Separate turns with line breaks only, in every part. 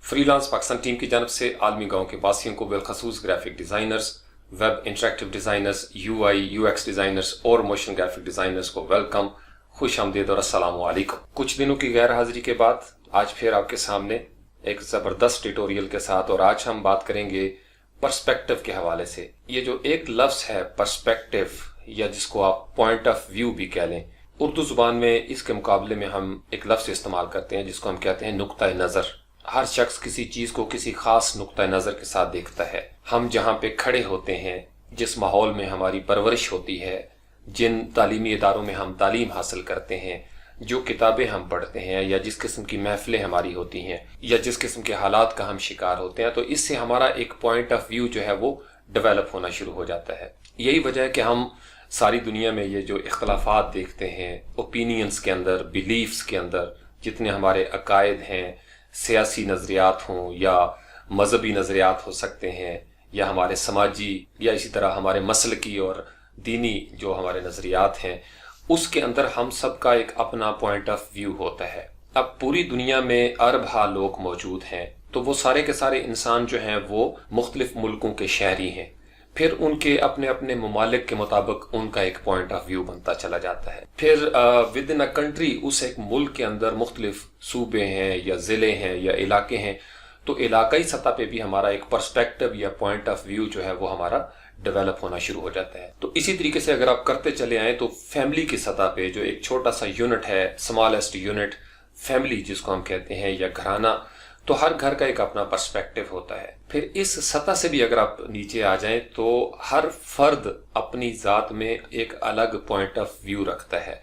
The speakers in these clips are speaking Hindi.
फ्रीलांस पाकिस्तान टीम की जानब से आलमी गाँव के वासियों को बिलखसूस graphic designers, web interactive designers, UI/UX designers और मोशन ग्राफिक डिज़ाइनर्स को वेलकम, खुश आमदीद और अस्सलामु अलैकुम। कुछ दिनों की गैर हाजिरी के बाद आज फिर आपके सामने एक ज़बरदस्त ट्यूटोरियल के साथ, और आज हम बात करेंगे पर्सपेक्टिव के हवाले से। ये जो एक लफ्ज़ है पर्सपेक्टिव, या जिसको आप पॉइंट ऑफ व्यू भी कह लें, उर्दू ज़ुबान में इसके मुकाबले में हम एक लफ्ज़ इस्तेमाल करते हैं जिसको हम कहते हैं नुक्ता नज़र। हर शख्स किसी चीज़ को किसी ख़ास नुक्ता नज़र के साथ देखता है। हम जहाँ पे खड़े होते हैं, जिस माहौल में हमारी परवरिश होती है, जिन तालीमी इदारों में हम तालीम हासिल करते हैं, जो किताबें हम पढ़ते हैं, या जिस किस्म की महफिलें हमारी होती हैं, या जिस किस्म के हालात का हम शिकार होते हैं, तो इससे हमारा एक पॉइंट ऑफ व्यू जो है वो डेवलप होना शुरू हो जाता है। यही वजह है कि हम सारी दुनिया में ये जो इख्तलाफात देखते हैं, ओपिनियंस के अंदर, बिलीफ्स के अंदर, जितने हमारे अकायद हैं, सियासी नज़रियात हों या मजहबी नज़रियात हो सकते हैं, या हमारे समाजी, या इसी तरह हमारे मसलकी और दीनी जो हमारे नज़रियात हैं, उसके अंदर हम सब का एक अपना पॉइंट ऑफ व्यू होता है। अब पूरी दुनिया में अरबा लोग मौजूद हैं, तो वो सारे के सारे इंसान जो हैं वो मुख्तलिफ मुल्कों के शहरी हैं। फिर उनके अपने अपने ममालिक के मुताबिक उनका एक पॉइंट ऑफ व्यू बनता चला जाता है। फिर विद इन अ कंट्री, उस एक मुल्क के अंदर मुख्तलिफ सूबे हैं या ज़िले हैं या इलाके हैं, तो इलाकाई सतह पे भी हमारा एक पर्सपेक्टिव या पॉइंट ऑफ व्यू जो है वो हमारा डेवलप होना शुरू हो जाता है। तो इसी तरीके से अगर आप करते चले आए तो फैमिली की सतह पे जो एक छोटा सा यूनिट है, स्मॉलेस्ट यूनिट, फैमिली जिसको हम कहते हैं, या घराना, तो हर घर का एक अपना पर्सपेक्टिव होता है। फिर इस सतह से भी अगर आप नीचे आ जाएं तो हर फर्द अपनी ज़ात में एक अलग पॉइंट ऑफ व्यू रखता है।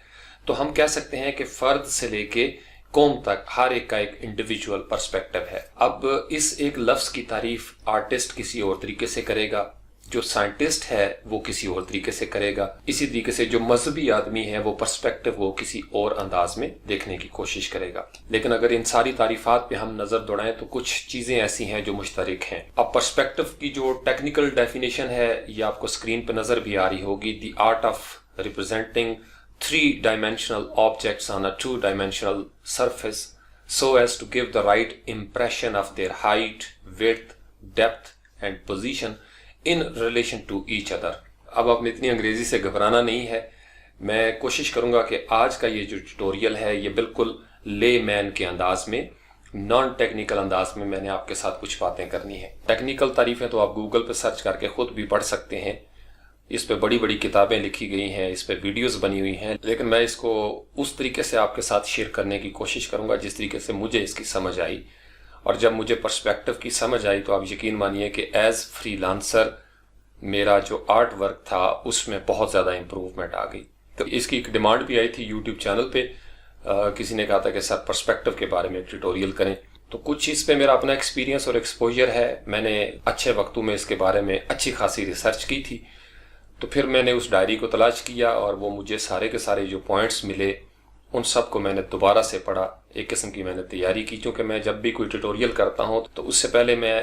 तो हम कह सकते हैं कि फ़र्द से लेके कौम तक हर एक का एक इंडिविजुअल पर्सपेक्टिव है। अब इस एक लफ्ज़ की तारीफ आर्टिस्ट किसी और तरीके से करेगा, जो साइंटिस्ट है वो किसी और तरीके से करेगा, इसी तरीके से जो मजहबी आदमी है वो पर्सपेक्टिव वो किसी और अंदाज में देखने की कोशिश करेगा। लेकिन अगर इन सारी तारीफात पे हम नज़र दौड़ाएं तो कुछ चीज़ें ऐसी हैं जो मुश्तरक हैं। अब पर्सपेक्टिव की जो टेक्निकल डेफिनेशन है ये आपको स्क्रीन पे नज़र भी आ रही होगी। The art of representing 3-dimensional objects on a 2-dimensional surface so as to give the right impression of their height, width, depth and position in relation to each other। अब आपने इतनी अंग्रेजी से घबराना नहीं है। मैं कोशिश करूंगा कि आज का ये जो ट्यूटोरियल है ये बिल्कुल ले मैन के अंदाज में, नॉन टेक्निकल अंदाज में मैंने आपके साथ कुछ बातें करनी है। टेक्निकल तारीफें तो आप गूगल पे सर्च करके खुद भी पढ़ सकते हैं। इस पे बड़ी बड़ी किताबें लिखी गई हैं, इस पे वीडियोस बनी हुई हैं, लेकिन मैं इसको उस तरीके से आपके साथ शेयर करने की कोशिश करूंगा जिस तरीके से मुझे इसकी समझ आई। और जब मुझे पर्सपेक्टिव की समझ आई तो आप यकीन मानिए कि एज फ्रीलांसर मेरा जो आर्ट वर्क था उसमें बहुत ज़्यादा इम्प्रूवमेंट आ गई। तो इसकी एक डिमांड भी आई थी यूट्यूब चैनल पे। किसी ने कहा था कि सर पर्सपेक्टिव के बारे में ट्यूटोरियल करें, तो कुछ इस पे मेरा अपना एक्सपीरियंस और एक्सपोजर है। मैंने अच्छे वक्तों में इसके बारे में अच्छी खासी रिसर्च की थी। तो फिर मैंने उस डायरी को तलाश किया और वो मुझे सारे के सारे जो पॉइंट्स मिले उन सब को मैंने दोबारा से पढ़ा। एक किस्म की मैंने तैयारी की, क्योंकि मैं जब भी कोई ट्यूटोरियल करता हूँ तो उससे पहले मैं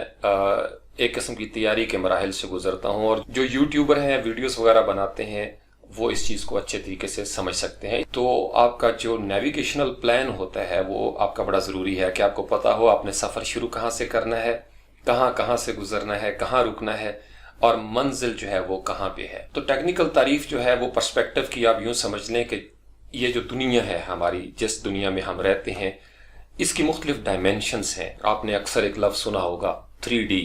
एक किस्म की तैयारी के मराहिल से गुजरता हूँ। और जो यूट्यूबर हैं, वीडियोस वगैरह बनाते हैं, वो इस चीज़ को अच्छे तरीके से समझ सकते हैं। तो आपका जो नेविगेशनल प्लान होता है वो आपका बड़ा ज़रूरी है कि आपको पता हो आपने सफ़र शुरू कहाँ से करना है, कहाँ कहाँ से गुजरना है, कहाँ रुकना है, और मंजिल जो है वो कहाँ पे है। तो टेक्निकल तारीफ जो है वो पर्सपेक्टिव की आप यूँ समझ लें कि ये जो दुनिया है हमारी, जिस दुनिया में हम रहते हैं, इसकी मुख्तलिफ डायमेंशंस हैं। आपने अक्सर एक लफ्ज़ सुना होगा 3D।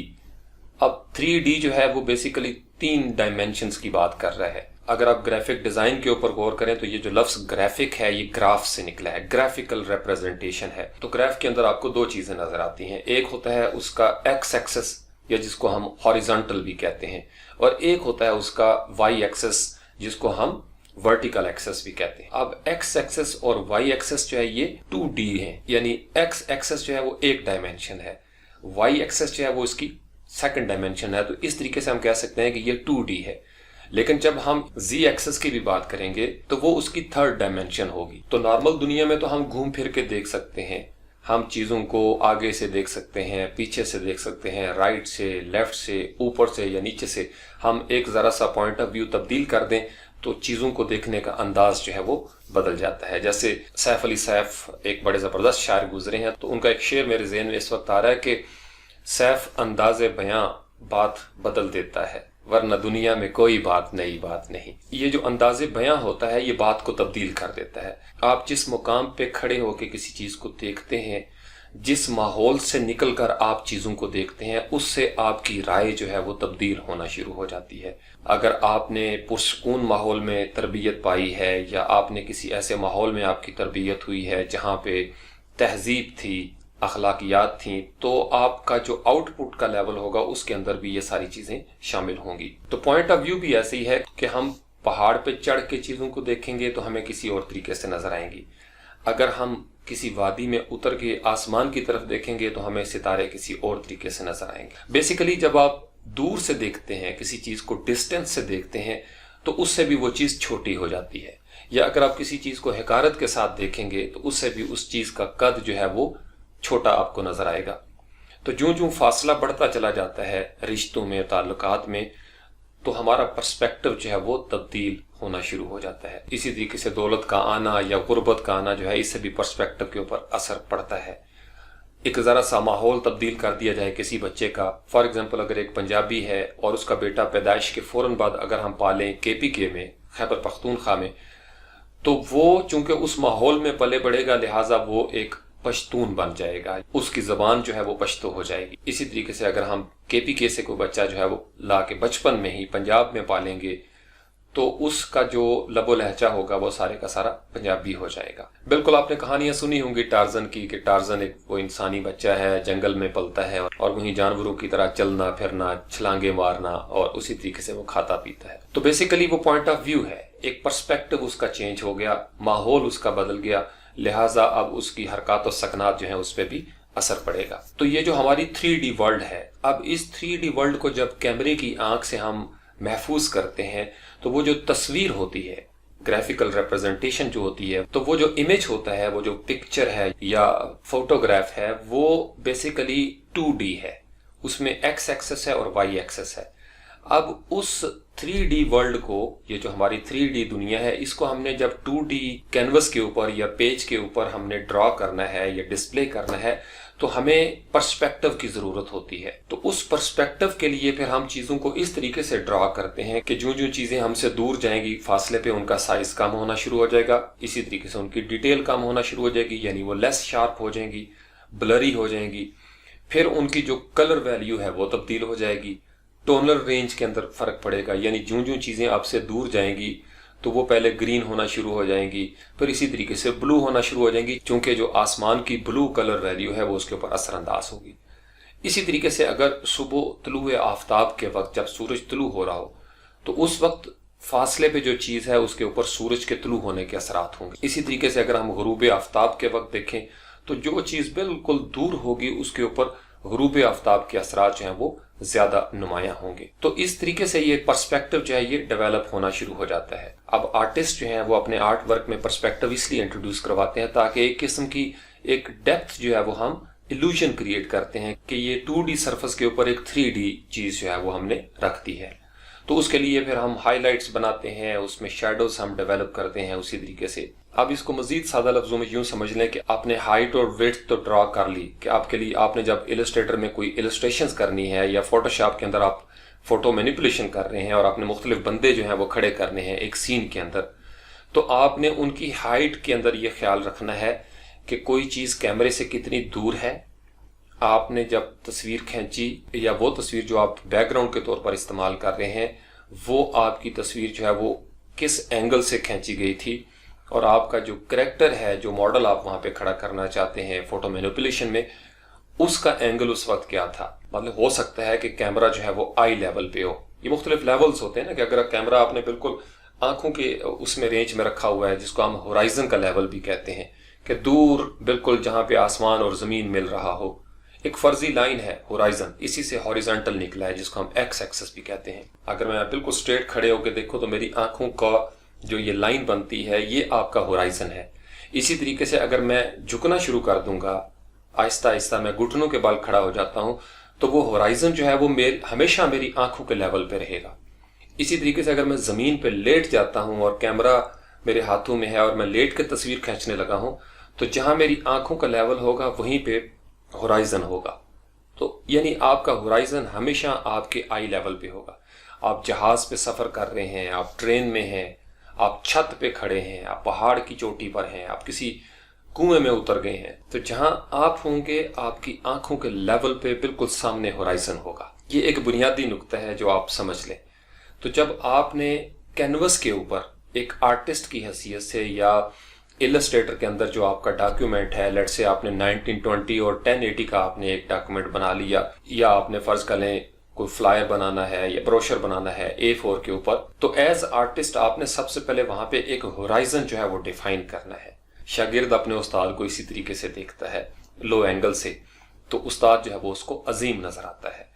अब 3D जो है वो बेसिकली 3 डायमेंशंस की बात कर रहा है। अगर आप ग्राफिक डिज़ाइन के ऊपर गौर करें तो ये जो लफ्ज़ ग्राफिक है ये ग्राफ से निकला है, ग्राफिकल रिप्रेजेंटेशन है। तो ग्राफ के अंदर आपको दो चीज़ें नज़र आती हैं। एक होता है उसका एक्स एक्सेस, या जिसको हम हॉरिजॉन्टल भी कहते हैं, और एक होता है उसका वाई एक्सेस जिसको हम वर्टिकल एक्सेस भी कहते हैं। अब एक्स एक्सेस और वाई एक्सेस जो है ये 2D है, यानी एक्स एक्सेस जो है वो एक डायमेंशन है, वाई एक्सेस जो है वो इसकी सेकंड डायमेंशन है। तो इस तरीके से हम कह सकते हैं कि ये 2D है। लेकिन जब हम जी एक्सेस की भी बात करेंगे तो वो उसकी थर्ड डायमेंशन होगी। तो नॉर्मल दुनिया में तो हम घूम फिर के देख सकते हैं, हम चीज़ों को आगे से देख सकते हैं, पीछे से देख सकते हैं, राइट से, लेफ्ट से, ऊपर से या नीचे से। हम एक ज़रा सा पॉइंट ऑफ व्यू तब्दील कर दें तो चीज़ों को देखने का अंदाज जो है वो बदल जाता है। जैसे सैफ अली सैफ एक बड़े ज़बरदस्त शायर गुजरे हैं, तो उनका एक शेर मेरे ज़हन में इस वक्त आ रहा है कि सैफ अंदाज़े बयां बात बदल देता है, वरना दुनिया में कोई बात नई बात नहीं। ये जो अंदाज़े बयां होता है ये बात को तब्दील कर देता है। आप जिस मुकाम पे खड़े होकर किसी चीज़ को देखते हैं, जिस माहौल से निकलकर आप चीज़ों को देखते हैं, उससे आपकी राय जो है वो तब्दील होना शुरू हो जाती है। अगर आपने पुरसकून माहौल में तरबियत पाई है या आपने किसी ऐसे माहौल में आपकी तरबियत हुई है जहाँ पे तहजीब थी, अखलाकियात थी, तो आपका जो आउटपुट का लेवल होगा उसके अंदर भी ये सारी चीज़ें शामिल होंगी। तो पॉइंट ऑफ व्यू भी ऐसे ही है कि हम पहाड़ पे चढ़ के चीज़ों को देखेंगे तो हमें किसी और तरीके से नजर आएंगी। अगर हम किसी वादी में उतर के आसमान की तरफ देखेंगे तो हमें सितारे किसी और तरीके से नजर आएंगे। बेसिकली जब आप दूर से देखते हैं, किसी चीज़ को डिस्टेंस से देखते हैं, तो उससे भी वो चीज़ छोटी हो जाती है। या अगर आप किसी चीज़ को हकारत के साथ देखेंगे तो उससे भी उस चीज़ का कद जो है वो छोटा आपको नजर आएगा। तो जो जो फासला बढ़ता चला जाता है रिश्तों में, ताल्लुकात में, तो हमारा पर्सपेक्टिव जो है वो तब्दील होना शुरू हो जाता है। इसी तरीके से दौलत का आना या गुर्बत का आना जो है, इससे भी पर्सपेक्टिव के ऊपर असर पड़ता है। एक ज़रा सा माहौल तब्दील कर दिया जाए किसी बच्चे का, फॉर एग्जांपल अगर एक पंजाबी है और उसका बेटा पैदाइश के फ़ौरन बाद अगर हम पालें KPK में, खैबर पख्तूनख्वा में, तो वो चूंकि उस माहौल में पले बढ़ेगा, लिहाजा वो एक पश्तून बन जाएगा, उसकी ज़बान जो है वो पश्तो हो जाएगी। इसी तरीके से अगर हम KPK से कोई बच्चा जो है वो ला के बचपन में ही पंजाब में पालेंगे तो उसका जो लबो लहजा होगा वो सारे का सारा पंजाबी हो जाएगा। बिल्कुल आपने कहानियां सुनी होंगी टार्जन की, कि टार्जन एक वो इंसानी बच्चा है, जंगल में पलता है और वहीं जानवरों की तरह चलना फिरना, छलांगे मारना और उसी तरीके से वो खाता पीता है। तो बेसिकली वो पॉइंट ऑफ व्यू है, एक पर्सपेक्टिव उसका चेंज हो गया, माहौल उसका बदल गया, लिहाजा अब उसकी हरकत और सकनात जो है उस पर भी असर पड़ेगा। तो ये जो हमारी 3D वर्ल्ड है, अब इस 3D वर्ल्ड को जब कैमरे की आंख से हम महफूज करते हैं तो वो जो तस्वीर होती है, ग्राफिकल रिप्रेजेंटेशन जो होती है, तो वो जो इमेज होता है, वो जो पिक्चर है या फोटोग्राफ है, वो बेसिकली 2D है। उसमें X एक्सेस है और Y एक्सेस है। अब उस 3D वर्ल्ड को, ये जो हमारी 3D दुनिया है, इसको हमने जब 2D कैनवस के ऊपर या पेज के ऊपर हमने ड्रॉ करना है या डिस्प्ले करना है, तो हमें पर्सपेक्टिव की ज़रूरत होती है। तो उस पर्सपेक्टिव के लिए फिर हम चीज़ों को इस तरीके से ड्रॉ करते हैं कि जो जो चीज़ें हमसे दूर जाएंगी, फासले पे उनका साइज़ कम होना शुरू हो जाएगा, इसी तरीके से उनकी डिटेल कम होना शुरू हो जाएगी, यानी वो लेस शार्प हो जाएंगी, ब्लरी हो जाएंगी। फिर उनकी जो कलर वैल्यू है वो तब्दील हो जाएगी, टोनल रेंज के अंदर फ़र्क पड़ेगा, यानी जो जो चीज़ें आपसे दूर जाएंगी तो वो पहले ग्रीन होना शुरू हो जाएंगी, फिर इसी तरीके से ब्लू होना शुरू हो जाएंगी, क्योंकि जो आसमान की ब्लू कलर वैल्यू है वो उसके ऊपर असरअंदाज होगी। इसी तरीके से अगर सुबह तुलुए आफ्ताब के वक्त जब सूरज तुलू हो रहा हो, तो उस वक्त फासले पे जो चीज़ है उसके ऊपर सूरज के तुलू होने के असरात होंगे। इसी तरीके से अगर हम गुरूब आफ्ताब के वक्त देखें तो जो चीज़ बिल्कुल दूर होगी उसके ऊपर गुरूब आफ्ताब के असरात जो हैं वो ज्यादा नुमायां होंगे। तो इस तरीके से ये पर्सपेक्टिव जो है ये डेवलप होना शुरू हो जाता है। अब आर्टिस्ट जो हैं वो अपने आर्ट वर्क में पर्सपेक्टिव इसलिए इंट्रोड्यूस करवाते हैं ताकि एक किस्म की एक डेप्थ जो है वो हम इल्यूजन क्रिएट करते हैं कि ये 2D सरफेस के ऊपर एक 3D चीज जो है वो हमने रख दी है। तो उसके लिए फिर हम हाईलाइट्स बनाते हैं, उसमें शेडोज हम डेवलप करते हैं उसी तरीके से। अब इसको मजीद सादा लफ्जों में यूं समझ लें कि आपने हाइट और विड्थ तो ड्रॉ कर ली कि आपके लिए आपने जब इलस्ट्रेटर में कोई इलस्ट्रेशंस करनी है या फोटोशॉप के अंदर आप फोटो मैनिपुलेशन कर रहे हैं और आपने मुख्तलिफ बंदे जो हैं वो खड़े करने हैं एक सीन के अंदर, तो आपने उनकी हाइट के अंदर ये ख्याल रखना है कि कोई चीज़ कैमरे से कितनी दूर है। आपने जब तस्वीर खींची या वो तस्वीर जो आप बैकग्राउंड के तौर पर इस्तेमाल कर रहे हैं, वो आपकी तस्वीर जो है वो किस एंगल से खींची गई थी और आपका जो करैक्टर है, जो मॉडल आप वहाँ पे खड़ा करना चाहते हैं फोटो मैनिपुलेशन में, उसका एंगल उस वक्त क्या था। मतलब हो सकता है कि कैमरा जो है वो आई लेवल पे हो। ये मुख्तलिफ लेवल्स होते हैं ना, कि अगर कैमरा आपने बिल्कुल आंखों के उसमें रेंज में रखा हुआ है, जिसको हम होराइजन का लेवल भी कहते हैं, कि दूर बिल्कुल जहाँ पे आसमान और ज़मीन मिल रहा हो, एक फर्जी लाइन है होराइजन, इसी से हॉरिजॉन्टल निकला है जिसको हम एक्स एक्सेस भी कहते हैं। अगर मैं बिल्कुल स्ट्रेट खड़े होकर देखो तो मेरी आंखों का जो ये लाइन बनती है ये आपका होराइजन है। इसी तरीके से अगर मैं झुकना शुरू कर दूंगा, आहिस्ता आहिस्ता मैं घुटनों के बल खड़ा हो जाता हूं, तो वो होराइजन जो है वो हमेशा मेरी आंखों के लेवल पे रहेगा। इसी तरीके से अगर मैं ज़मीन पे लेट जाता हूँ और कैमरा मेरे हाथों में है और मैं लेट के तस्वीर खींचने लगा हूँ, तो जहाँ मेरी आंखों का लेवल होगा वहीं पे होराइजन होगा। तो यानी आपका होराइजन हमेशा आपके आई लेवल पे होगा। आप जहाज पे सफ़र कर रहे हैं, आप ट्रेन में हैं, आप छत पे खड़े हैं, आप पहाड़ की चोटी पर हैं, आप किसी कुएं में उतर गए हैं, तो जहां आप होंगे आपकी आंखों के लेवल पे बिल्कुल सामने होराइजन होगा। ये एक बुनियादी नुक्ता है जो आप समझ लें। तो जब आपने कैनवस के ऊपर एक आर्टिस्ट की हैसियत से या इलस्ट्रेटर के अंदर जो आपका डॉक्यूमेंट है, लेट्स से आपने 1920 और 1080 का आपने एक डॉक्यूमेंट बना लिया, या आपने फर्ज कर लें कोई फ्लायर बनाना है या ब्रोशर बनाना है A4 के ऊपर, तो एज आर्टिस्ट आपने सबसे पहले वहां पे एक होराइजन जो है वो डिफाइन करना है। शागिर्द अपने उस्ताद को इसी तरीके से देखता है, लो एंगल से, तो उस्ताद जो है वो उसको अजीम नजर आता है।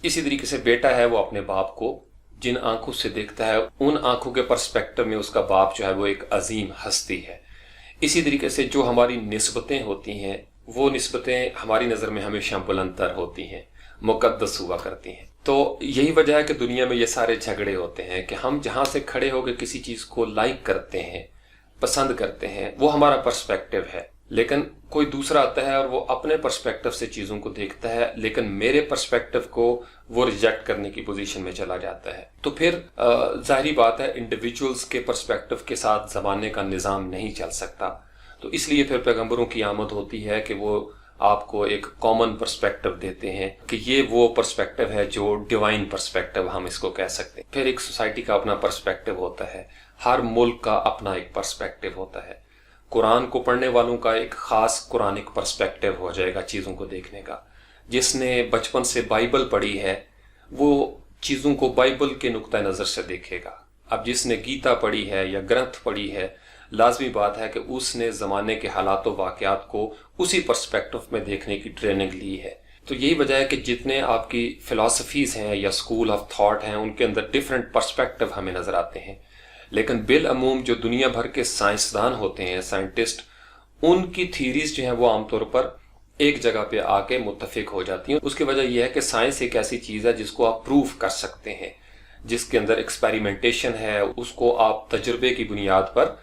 इसी तरीके से बेटा है वो अपने बाप को जिन आंखों से देखता है, उन आंखों के पर्सपेक्टिव में उसका बाप जो है वो एक अजीम हस्ती है। इसी तरीके से जो हमारी निस्बतें होती हैं, वो निस्बतें हमारी नज़र में हमेशा बुलंदतर होती हैं, मुकद्दस हुआ करती हैं। तो यही वजह है कि दुनिया में ये सारे झगड़े होते हैं कि हम जहाँ से खड़े होकर किसी चीज़ को लाइक करते हैं, पसंद करते हैं, वो हमारा पर्सपेक्टिव है। लेकिन कोई दूसरा आता है और वो अपने पर्सपेक्टिव से चीज़ों को देखता है, लेकिन मेरे पर्सपेक्टिव को वो रिजेक्ट करने की पोजीशन में चला जाता है। तो फिर जाहिर बात है इंडिविजुअल्स के पर्सपेक्टिव के साथ ज़माने का निज़ाम नहीं चल सकता। तो इसलिए फिर पैगंबरों की आमद होती है कि वो आपको एक कॉमन पर्सपेक्टिव देते हैं कि ये वो पर्सपेक्टिव है जो डिवाइन पर्सपेक्टिव हम इसको कह सकते हैं। फिर एक सोसाइटी का अपना पर्सपेक्टिव होता है, हर मुल्क का अपना एक पर्सपेक्टिव होता है। कुरान को पढ़ने वालों का एक खास कुरानिक पर्सपेक्टिव हो जाएगा चीज़ों को देखने का। जिसने बचपन से बाइबल पढ़ी है वो चीज़ों को बाइबल के नुक्ता नज़र से देखेगा। अब जिसने गीता पढ़ी है या ग्रंथ पढ़ी है, लाजमी बात है कि उसने ज़माने के हालात व वाक़यात को उसी पर्सपेक्टिव में देखने की ट्रेनिंग ली है। तो यही वजह है कि जितने आपकी फ़िलासफ़ीज़ हैं या स्कूल ऑफ थॉट हैं, उनके अंदर डिफरेंट पर्सपेक्टिव हमें नज़र आते हैं। लेकिन बिल अमूम जो दुनिया भर के साइंसदान होते हैं, साइंटिस्ट, उनकी थीरीज जो हैं वो आमतौर पर एक जगह पे आके मुत्तफिक हो जाती हैं। उसकी वजह यह है कि साइंस एक ऐसी चीज़ है जिसको आप प्रूव कर सकते हैं, जिसके अंदर एक्सपेरिमेंटेशन है, उसको आप तजुर्बे की बुनियाद पर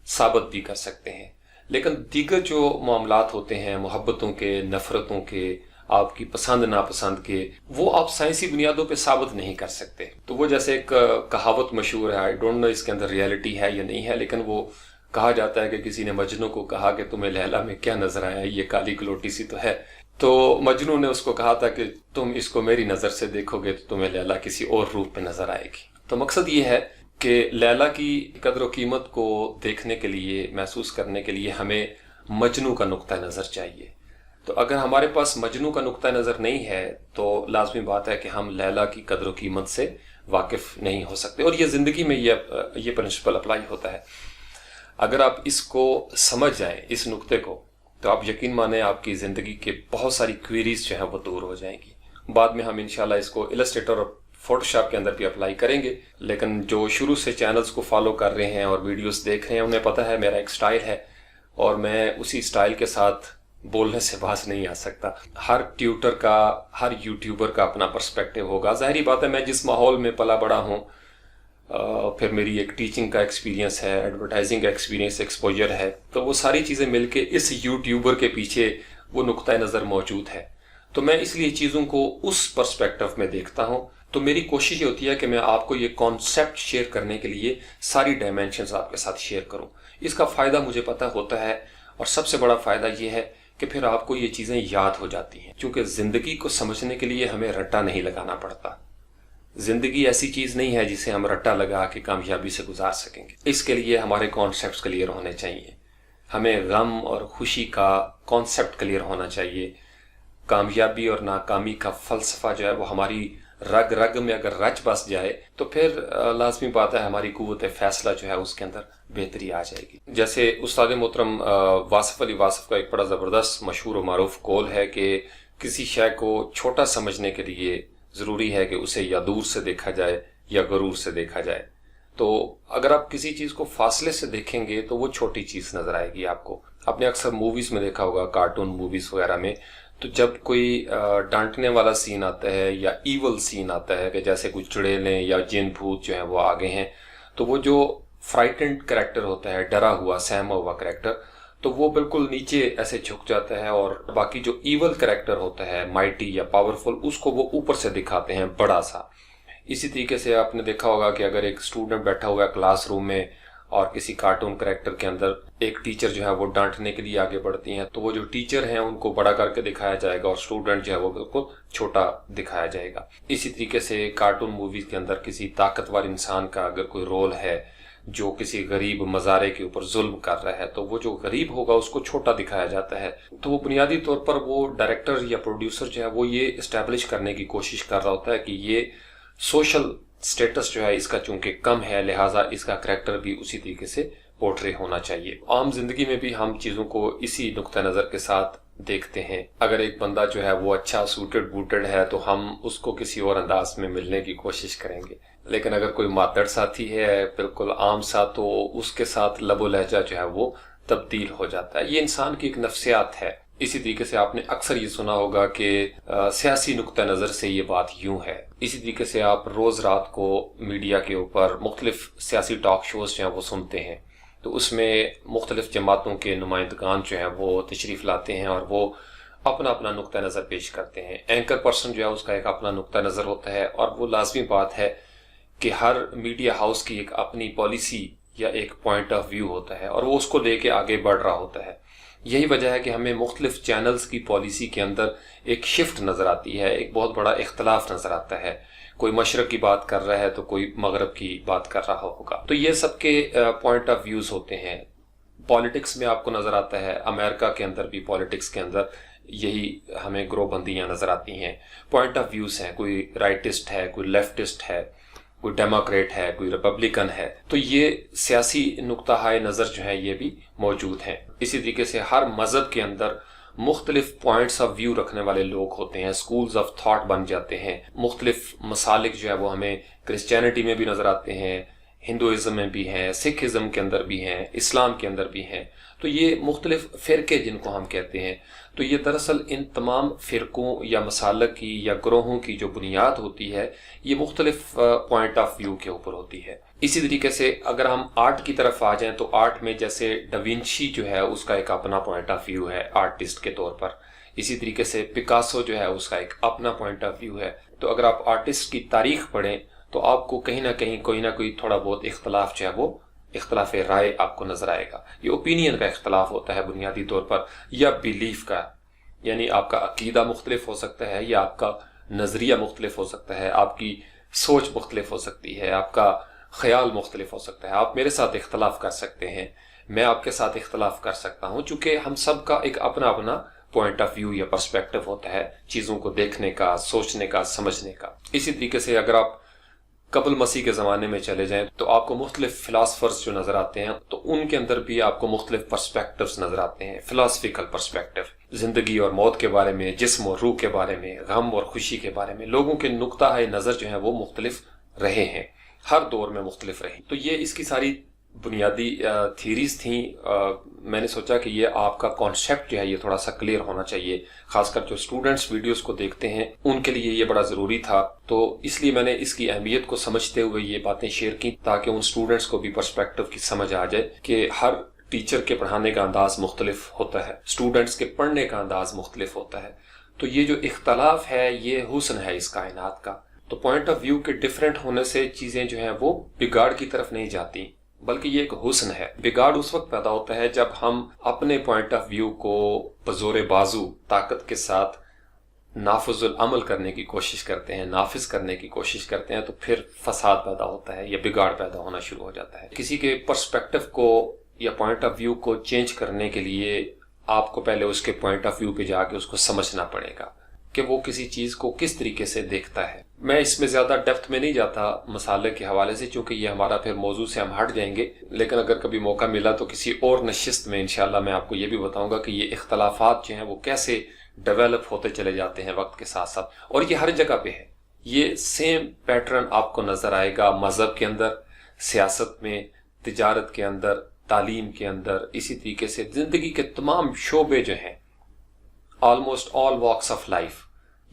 साबित भी कर सकते हैं। लेकिन दीगर जो मामलात होते हैं, मोहब्बतों के, नफ़रतों के, आपकी पसंद नापसंद के, वो आप साइंसी बुनियादों पे साबित नहीं कर सकते। तो वो जैसे एक कहावत मशहूर है, आई डोंट नो इसके अंदर रियलिटी है या नहीं है, लेकिन वो कहा जाता है कि किसी ने मजनू को कहा कि तुम्हें लैला में क्या नजर आया, ये काली कलोटी सी तो है। तो मजनू ने उसको कहा था कि तुम इसको मेरी नज़र से देखोगे तो तुम्हें लैला किसी और रूप में नजर आएगी। तो मकसद ये है कि लैला की कदर व कीमत को देखने के लिए, महसूस करने के लिए हमें मजनू का नुक्ता नज़र चाहिए। तो अगर हमारे पास मजनू का नुक्ता नज़र नहीं है तो लाजमी बात है कि हम लैला की कदर व कीमत से वाकिफ़ नहीं हो सकते। और ये ज़िंदगी में ये प्रिंसिपल अप्लाई होता है। अगर आप इसको समझ जाएं, इस नुक्ते को, तो आप यकीन माने आपकी ज़िंदगी के बहुत सारी क्वेरीज जो हैं वो दूर हो जाएंगी। बाद में हम इंशाल्लाह इसको इलस्ट्रेटर और फोटोशॉप के अंदर भी अप्लाई करेंगे। लेकिन जो शुरू से चैनल्स को फॉलो कर रहे हैं और वीडियोस देख रहे हैं, उन्हें पता है मेरा एक स्टाइल है और मैं उसी स्टाइल के साथ बोलने से बाज नहीं आ सकता। हर ट्यूटर का, हर यूट्यूबर का अपना पर्सपेक्टिव होगा। जाहिर बात है मैं जिस माहौल में पला बड़ा हूँ, फिर मेरी एक टीचिंग का एक्सपीरियंस है, एडवर्टाइजिंग का एक्सपीरियंस, एक्सपोजर है, तो वो सारी चीज़ें मिलके इस यूट्यूबर के पीछे वो नुक्ता नज़र मौजूद है। तो मैं इसलिए चीज़ों को उस पर्सपेक्टिव में देखता हूँ। तो मेरी कोशिश ये होती है कि मैं आपको ये कॉन्सेप्ट शेयर करने के लिए सारी डायमेंशंस आपके साथ शेयर करूँ। इसका फ़ायदा मुझे पता होता है और सबसे बड़ा फ़ायदा ये है कि फिर आपको ये चीज़ें याद हो जाती हैं। क्योंकि ज़िंदगी को समझने के लिए हमें रट्टा नहीं लगाना पड़ता। ज़िंदगी ऐसी चीज़ नहीं है जिसे हम रट्टा लगा के कामयाबी से गुजार सकेंगे। इसके लिए हमारे कॉन्सेप्ट्स क्लियर होने चाहिए। हमें गम और खुशी का कॉन्सेप्ट क्लियर होना चाहिए। कामयाबी और नाकामी का फ़लसफ़ा जो है वो हमारी रग रग में अगर रच बस जाए तो फिर लाजमी बात है हमारी कुव्वत फ़ैसला जो है उसके अंदर बेहतरी आ जाएगी। जैसे उस्ताद मोहतरम वासिफ अली वासिफ का एक बड़ा ज़बरदस्त मशहूर और मारूफ कौल है कि किसी शय को छोटा समझने के लिए ज़रूरी है कि उसे या दूर से देखा जाए या गरूर से देखा जाए। तो अगर आप किसी चीज़ को फासले से देखेंगे तो वो छोटी चीज़ नज़र आएगी आपको। आपने अक्सर मूवीज़ में देखा होगा, कार्टून मूवीज़ वगैरह में, तो जब कोई डांटने वाला सीन आता है या ईवल सीन आता है कि जैसे कुछ चुड़ैलें या जिन भूत जो हैं वो आगे हैं, तो वो जो फ्राइटेंड कैरेक्टर होता है, डरा हुआ सहमा हुआ कैरेक्टर, तो वो बिल्कुल नीचे ऐसे झुक जाता है और बाकी जो ईवल कैरेक्टर होता है, माइटी या पावरफुल, उसको वो ऊपर से दिखाते हैं बड़ा सा। इसी तरीके से आपने देखा होगा कि अगर एक स्टूडेंट बैठा हुआ है क्लासरूम में और किसी कार्टून कैरेक्टर के अंदर एक टीचर जो है वो डांटने के लिए आगे बढ़ती हैं, तो वो जो टीचर हैं उनको बड़ा करके दिखाया जाएगा और स्टूडेंट जो है वो बिल्कुल छोटा दिखाया जाएगा। इसी तरीके से कार्टून मूवीज के अंदर किसी ताकतवर इंसान का अगर कोई रोल है जो किसी गरीब मज़ारे के ऊपर जुल्म कर रहा है, तो वो जो गरीब होगा उसको छोटा दिखाया जाता है। तो वो बुनियादी तौर पर वो डायरेक्टर या प्रोड्यूसर जो है वो ये इस्टेब्लिश करने की कोशिश कर रहा होता है कि ये सोशल स्टेटस जो है इसका चूंकि कम है, लिहाजा इसका करैक्टर भी उसी तरीके से पोर्ट्रे होना चाहिए। आम जिंदगी में भी हम चीज़ों को इसी नुक्ता नज़र के साथ देखते हैं। अगर एक बंदा जो है वो अच्छा सूटेड बूटेड है तो हम उसको किसी और अंदाज में मिलने की कोशिश करेंगे, लेकिन अगर कोई मातड़ साथी है बिल्कुल आम सा, तो उसके साथ लबो लहजा जो है वो तब्दील हो जाता है। ये इंसान की एक नफ्सियात है। इसी तरीके से आपने अक्सर ये सुना होगा कि सियासी नुक्ता नज़र से ये बात यूं है। इसी तरीके से आप रोज़ रात को मीडिया के ऊपर मुख्तलिफ सियासी टॉक शोज जो हैं वो सुनते हैं, तो उसमें मुख्तलिफ जमातों के नुमाइंदगान जो हैं वो तशरीफ़ लाते हैं और वो अपना अपना नुक्ता नज़र पेश करते हैं। एंकर पर्सन जो है उसका एक अपना नुक्ता नज़र होता है और वो लाजमी बात है कि हर मीडिया हाउस की एक अपनी पॉलिसी या एक पॉइंट ऑफ व्यू होता है और वो उसको लेके आगे बढ़ रहा होता है। यही वजह है कि हमें मुख्तलिफ चैनल्स की पॉलिसी के अंदर एक शिफ्ट नज़र आती है, एक बहुत बड़ा इख्तलाफ नज़र आता है। कोई मशरक़ की बात कर रहा है तो कोई मगरब की बात कर रहा होगा। तो ये सबके पॉइंट ऑफ व्यूज़ होते हैं। पॉलिटिक्स में आपको नज़र आता है, अमेरिका के अंदर भी पॉलिटिक्स के अंदर यही हमें ग्रोहबंदियाँ नज़र आती हैं। पॉइंट ऑफ व्यूज़ हैं, कोई राइटिस्ट है, कोई लेफ्टिस्ट है, कोई डेमोक्रेट है, कोई रिपब्लिकन है। तो ये सियासी नुक्ता हाय नज़र जो है ये भी मौजूद हैं। इसी तरीके से हर मज़हब के अंदर मुख्तलिफ पॉइंट्स ऑफ व्यू रखने वाले लोग होते हैं, स्कूल्स ऑफ थॉट बन जाते हैं। मुख्तलिफ मसालिक जो है वो हमें क्रिश्चियनिटी में भी नज़र आते हैं, हिंदुइज़्म में भी हैं, सिखिज़्म के अंदर भी हैं, इस्लाम के अंदर भी हैं। तो ये मुख्तलिफ फ़िरके जिनको हम कहते हैं, तो ये दरअसल इन तमाम फ़िरकों या मसालक की या ग्रोहों की जो बुनियाद होती है ये मुख्तलिफ पॉइंट ऑफ व्यू के ऊपर होती है। इसी तरीके से अगर हम आर्ट की तरफ आ जाएं तो आर्ट में जैसे डाविंची जो है उसका एक अपना पॉइंट ऑफ व्यू है आर्टिस्ट के तौर पर। इसी तरीके से पिकासो जो है उसका एक अपना पॉइंट ऑफ व्यू है। तो अगर आप आर्टिस्ट की तारीख पढ़ें तो आपको कहीं ना कहीं कोई ना कोई थोड़ा बहुत इख्तलाफ जो है वो इख्तलाफ राय आपको नजर आएगा। ये ओपिनियन का इख्तलाफ होता है बुनियादी तौर पर, या बिलीफ का, यानी आपका अकीदा मुख्तलिफ हो सकता है या आपका नजरिया मुख्तलिफ हो सकता है, आपकी सोच मुख्तलिफ हो सकती है, आपका ख्याल मुख्तलिफ हो सकता है। आप मेरे साथ इख्तलाफ कर सकते हैं, मैं आपके साथ इख्तलाफ कर सकता हूँ, चूंकि हम सब का एक अपना अपना पॉइंट ऑफ व्यू या पर्सपेक्टिव होता है चीज़ों को देखने का, सोचने का, समझने का। इसी तरीके से अगर आप कबल मसीह के ज़माने में चले जाएं तो आपको मुख्तलिफ फिलासफर्स जो नज़र आते हैं, तो उनके अंदर भी आपको मुख्तलिफ पर्सपेक्टिव्स नज़र आते हैं। फिलासफिकल पर्सपेक्टिव, ज़िंदगी और मौत के बारे में, जिस्म और रूह के बारे में, गम और खुशी के बारे में, लोगों के नुक्ता है नज़र जो है वो मुख्तलिफ रहे हैं, हर दौर में मुख्तलिफ रहे। तो ये इसकी सारी बुनियादी थीरीज थी। मैंने सोचा कि ये आपका कॉन्सेप्ट जो है ये थोड़ा सा क्लियर होना चाहिए, खासकर जो स्टूडेंट्स वीडियोस को देखते हैं उनके लिए ये बड़ा ज़रूरी था। तो इसलिए मैंने इसकी अहमियत को समझते हुए ये बातें शेयर की ताकि उन स्टूडेंट्स को भी पर्सपेक्टिव की समझ आ जाए कि हर टीचर के पढ़ाने का अंदाज मुख्तलिफ होता है, स्टूडेंट्स के पढ़ने का अंदाज मुख्तलिफ होता है। तो ये जो इख्तलाफ है ये हुस्न है इस कायनात का। तो पॉइंट ऑफ व्यू के डिफरेंट होने से चीज़ें जो हैं वो बिगाड़ की तरफ नहीं जाती, बल्कि ये एक हुस्न है। बिगाड़ उस वक्त पैदा होता है जब हम अपने पॉइंट ऑफ व्यू को बजोरे बाजू ताकत के साथ नाफिजुल अमल करने की कोशिश करते हैं, नाफिज करने की कोशिश करते हैं, तो फिर फसाद पैदा होता है या बिगाड़ पैदा होना शुरू हो जाता है। किसी के पर्सपेक्टिव को या पॉइंट ऑफ व्यू को चेंज करने के लिए आपको पहले उसके पॉइंट ऑफ व्यू पे जाके उसको समझना पड़ेगा कि वो किसी चीज़ को किस तरीके से देखता है। मैं इसमें ज़्यादा डेप्थ में नहीं जाता मसाले के हवाले से, क्योंकि ये हमारा फिर मौजू से हम हट जाएंगे। लेकिन अगर कभी मौका मिला तो किसी और नशिस्त में इंशाल्लाह मैं आपको ये भी बताऊंगा कि ये इख्तलाफात जो हैं वो कैसे डेवलप होते चले जाते हैं वक्त के साथ साथ, और ये हर जगह पे है। ये सेम पैटर्न आपको नज़र आएगा मज़हब के अंदर, सियासत में, तिजारत के अंदर, तालीम के अंदर, इसी तरीके से ज़िंदगी के तमाम शोबे जो हैं almost all walks of life,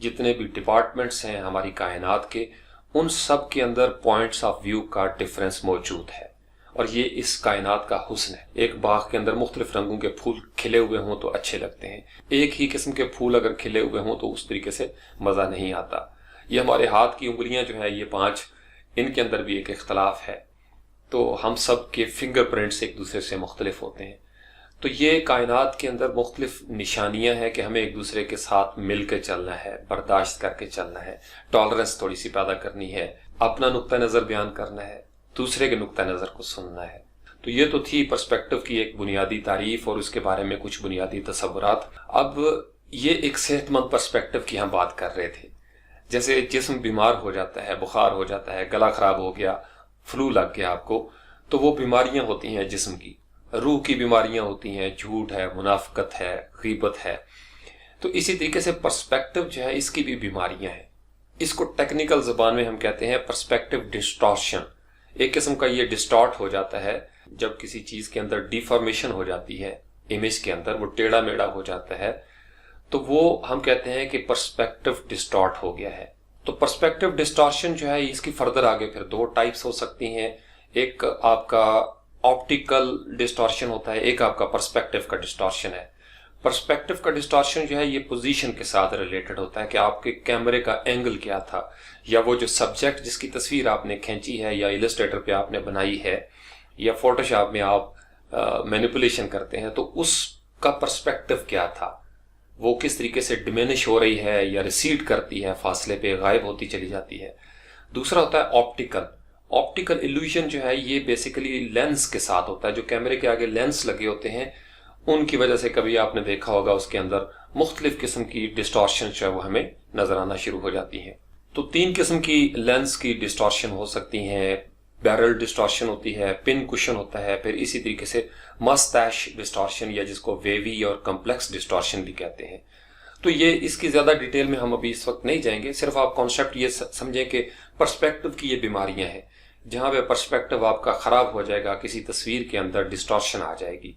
जितने भी डिपार्टमेंट्स हैं हमारी कायनात के, उन सब के अंदर पॉइंट्स ऑफ व्यू का डिफरेंस मौजूद है। और ये इस कायनात का हुस्न है। एक बाग के अंदर मुख्तलिफ रंगों के फूल खिले हुए हों तो अच्छे लगते हैं, एक ही किस्म के फूल अगर खिले हुए हों तो उस तरीके से मज़ा नहीं आता। ये हमारे हाथ की उंगलियां जो है, ये 5, इनके अंदर भी एक इख्तलाफ है। तो हम सब के फिंगरप्रिंट्स एक दूसरे से मुख्तलिफ होते हैं। तो ये कायनात के अंदर मुख्तलिफ निशानियां हैं कि हमें एक दूसरे के साथ मिल के चलना है, बर्दाश्त करके चलना है, टॉलरेंस थोड़ी सी पैदा करनी है, अपना नुक्ता नज़र बयान करना है, दूसरे के नुक्ता नज़र को सुनना है। तो ये तो थी पर्सपेक्टिव की एक बुनियादी तारीफ और उसके बारे में कुछ बुनियादी तसव्वुरात। अब ये एक सेहतमंद पर्सपेक्टिव की हम बात कर रहे थे। जैसे जिस्म बीमार हो जाता है, बुखार हो जाता है, गला खराब हो गया, फ्लू लग गया आपको, तो वो बीमारियां होती हैं जिस्म की। रूह की बीमारियां होती हैं, झूठ है, मुनाफकत है, गीबत है। तो इसी तरीके से पर्सपेक्टिव जो है, इसकी भी बीमारियां हैं। इसको टेक्निकल जुबान में हम कहते हैं पर्सपेक्टिव डिस्टॉर्शन। एक किस्म का ये डिस्टॉर्ट हो जाता है जब किसी चीज के अंदर डिफॉर्मेशन हो जाती है, इमेज के अंदर वो टेढ़ा मेढ़ा हो जाता है, तो वो हम कहते हैं कि पर्सपेक्टिव डिस्टॉर्ट हो गया है। तो पर्सपेक्टिव डिस्टॉर्शन जो है, इसकी फर्दर आगे फिर 2 टाइप्स हो सकती हैं। एक आपका ऑप्टिकल डिस्टॉर्शन होता है, एक आपका पर्सपेक्टिव का डिस्टॉर्शन है। पर्सपेक्टिव का डिस्टॉर्शन जो है, ये पोजीशन के साथ रिलेटेड होता है कि आपके कैमरे का एंगल क्या था, या वो जो सब्जेक्ट जिसकी तस्वीर आपने खींची है या इलस्ट्रेटर पे आपने बनाई है या फोटोशॉप में आप मैनिपुलेशन करते हैं, तो उसका पर्सपेक्टिव क्या था, वो किस तरीके से डिमिनिश हो रही है या रिसीड करती है, फासले पे गायब होती चली जाती है। दूसरा होता है ऑप्टिकल। ऑप्टिकल इल्यूजन जो है, ये बेसिकली लेंस के साथ होता है। जो कैमरे के आगे लेंस लगे होते हैं, उनकी वजह से कभी आपने देखा होगा उसके अंदर मुख्तलिफ किस्म की डिस्टॉर्शन जो है वो हमें नजर आना शुरू हो जाती है। तो 3 किस्म की लेंस की डिस्टॉर्शन हो सकती हैं। बैरल डिस्टॉर्शन होती है, पिन कुशन होता है, फिर इसी तरीके से मस्टैश डिस्टॉर्शन, या जिसको वेवी और कम्प्लेक्स डिस्टॉर्शन भी कहते हैं। तो ये इसकी ज्यादा डिटेल में हम अभी इस वक्त नहीं जाएंगे, सिर्फ आप कॉन्सेप्ट ये समझें कि पर्सपेक्टिव की ये बीमारियां हैं। जहां पे पर्सपेक्टिव आपका खराब हो जाएगा, किसी तस्वीर के अंदर डिस्टॉर्शन आ जाएगी,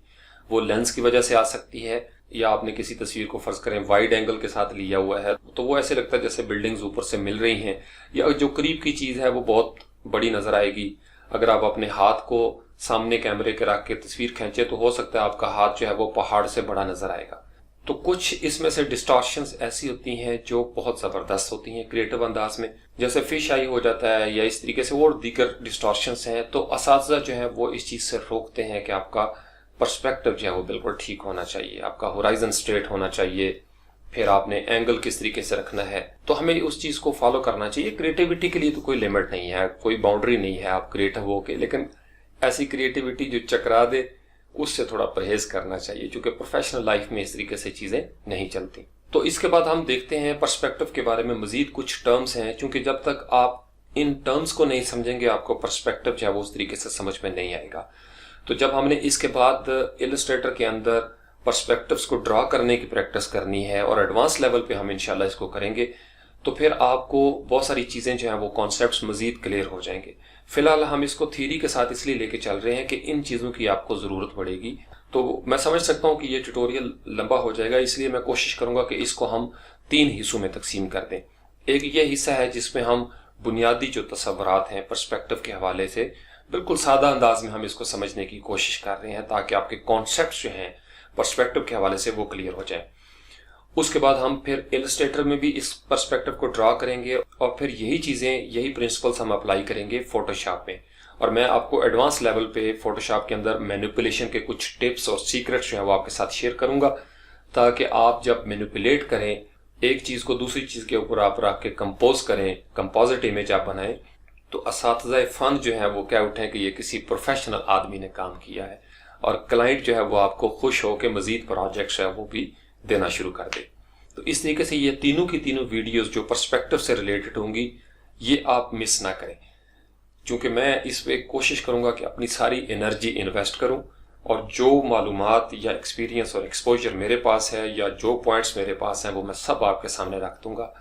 वो लेंस की वजह से आ सकती है, या आपने किसी तस्वीर को फर्ज करें वाइड एंगल के साथ लिया हुआ है, तो वो ऐसे लगता है जैसे बिल्डिंग्स ऊपर से मिल रही हैं, या जो करीब की चीज है वो बहुत बड़ी नजर आएगी। अगर आप अपने हाथ को सामने कैमरे के रख के तस्वीर खींचे, तो हो सकता है आपका हाथ जो है वो पहाड़ से बड़ा नजर आएगा। तो कुछ इसमें से डिस्टॉर्शंस ऐसी होती हैं जो बहुत जबरदस्त होती हैं क्रिएटिव अंदाज में, जैसे फिश आई हो जाता है या इस तरीके से और दीगर डिस्टॉर्शंस हैं। तो असातिज़ा जो है वो इस चीज से रोकते हैं कि आपका पर्सपेक्टिव जो है वो बिल्कुल ठीक होना चाहिए, आपका होराइजन स्ट्रेट होना चाहिए, फिर आपने एंगल किस तरीके से रखना है, तो हमें उस चीज को फॉलो करना चाहिए। क्रिएटिविटी के लिए तो कोई लिमिट नहीं है, कोई बाउंड्री नहीं है आप क्रिएटिव हो के, लेकिन ऐसी क्रिएटिविटी जो चकरा दे उससे थोड़ा परहेज करना चाहिए, क्योंकि प्रोफेशनल लाइफ में इस तरीके से चीजें नहीं चलती। तो इसके बाद हम देखते हैं पर्सपेक्टिव के बारे में मजीद कुछ टर्म्स हैं, क्योंकि जब तक आप इन टर्म्स को नहीं समझेंगे आपको पर्सपेक्टिव जो है वो उस तरीके से समझ में नहीं आएगा। तो जब हमने इसके बाद इलस्ट्रेटर के अंदर पर्सपेक्टिव्स को ड्रा करने की प्रैक्टिस करनी है और एडवांस लेवल पे हम इंशाल्लाह इसको करेंगे, तो फिर आपको बहुत सारी चीजें जो हैं वो कॉन्सेप्ट्स मजीद क्लियर हो जाएंगे। फिलहाल हम इसको थ्योरी के साथ इसलिए लेके चल रहे हैं कि इन चीजों की आपको जरूरत पड़ेगी। तो मैं समझ सकता हूं कि ये ट्यूटोरियल लंबा हो जाएगा, इसलिए मैं कोशिश करूंगा कि इसको हम 3 हिस्सों में तकसीम कर दें। एक ये हिस्सा है जिसमें हम बुनियादी जो तसव्वुरात हैं पर्सपेक्टिव के हवाले से बिल्कुल सादा अंदाज में हम इसको समझने की कोशिश कर रहे हैं, ताकि आपके कॉन्सेप्ट जो हैं पर्सपेक्टिव के हवाले से वो क्लियर हो जाए। उसके बाद हम फिर इलस्ट्रेटर में भी इस पर्सपेक्टिव को ड्रा करेंगे और फिर यही चीजें, यही प्रिंसिपल्स हम अप्लाई करेंगे फोटोशॉप में। और मैं आपको एडवांस लेवल पे फोटोशॉप के अंदर मैनिपुलेशन के कुछ टिप्स और सीक्रेट्स जो है वो आपके साथ शेयर करूंगा, ताकि आप जब मैनिपुलेट करें, एक चीज को दूसरी चीज के ऊपर आप रख के कंपोज करें, कंपोजिट इमेज आप बनाएं, तो असातिज़ाए फन जो है वो क्या उठें कि ये किसी प्रोफेशनल आदमी ने काम किया है, और क्लाइंट जो है वो आपको खुश हो के मजीद प्रोजेक्ट्स है वो भी देना शुरू कर दे। तो इस तरीके से ये तीनों की तीनों वीडियोस जो पर्सपेक्टिव से रिलेटेड होंगी, ये आप मिस ना करें, क्योंकि मैं इस पे कोशिश करूंगा कि अपनी सारी एनर्जी इन्वेस्ट करूं, और जो मालूमात या एक्सपीरियंस और एक्सपोजर मेरे पास है या जो पॉइंट्स मेरे पास हैं वो मैं सब आपके सामने रख दूंगा,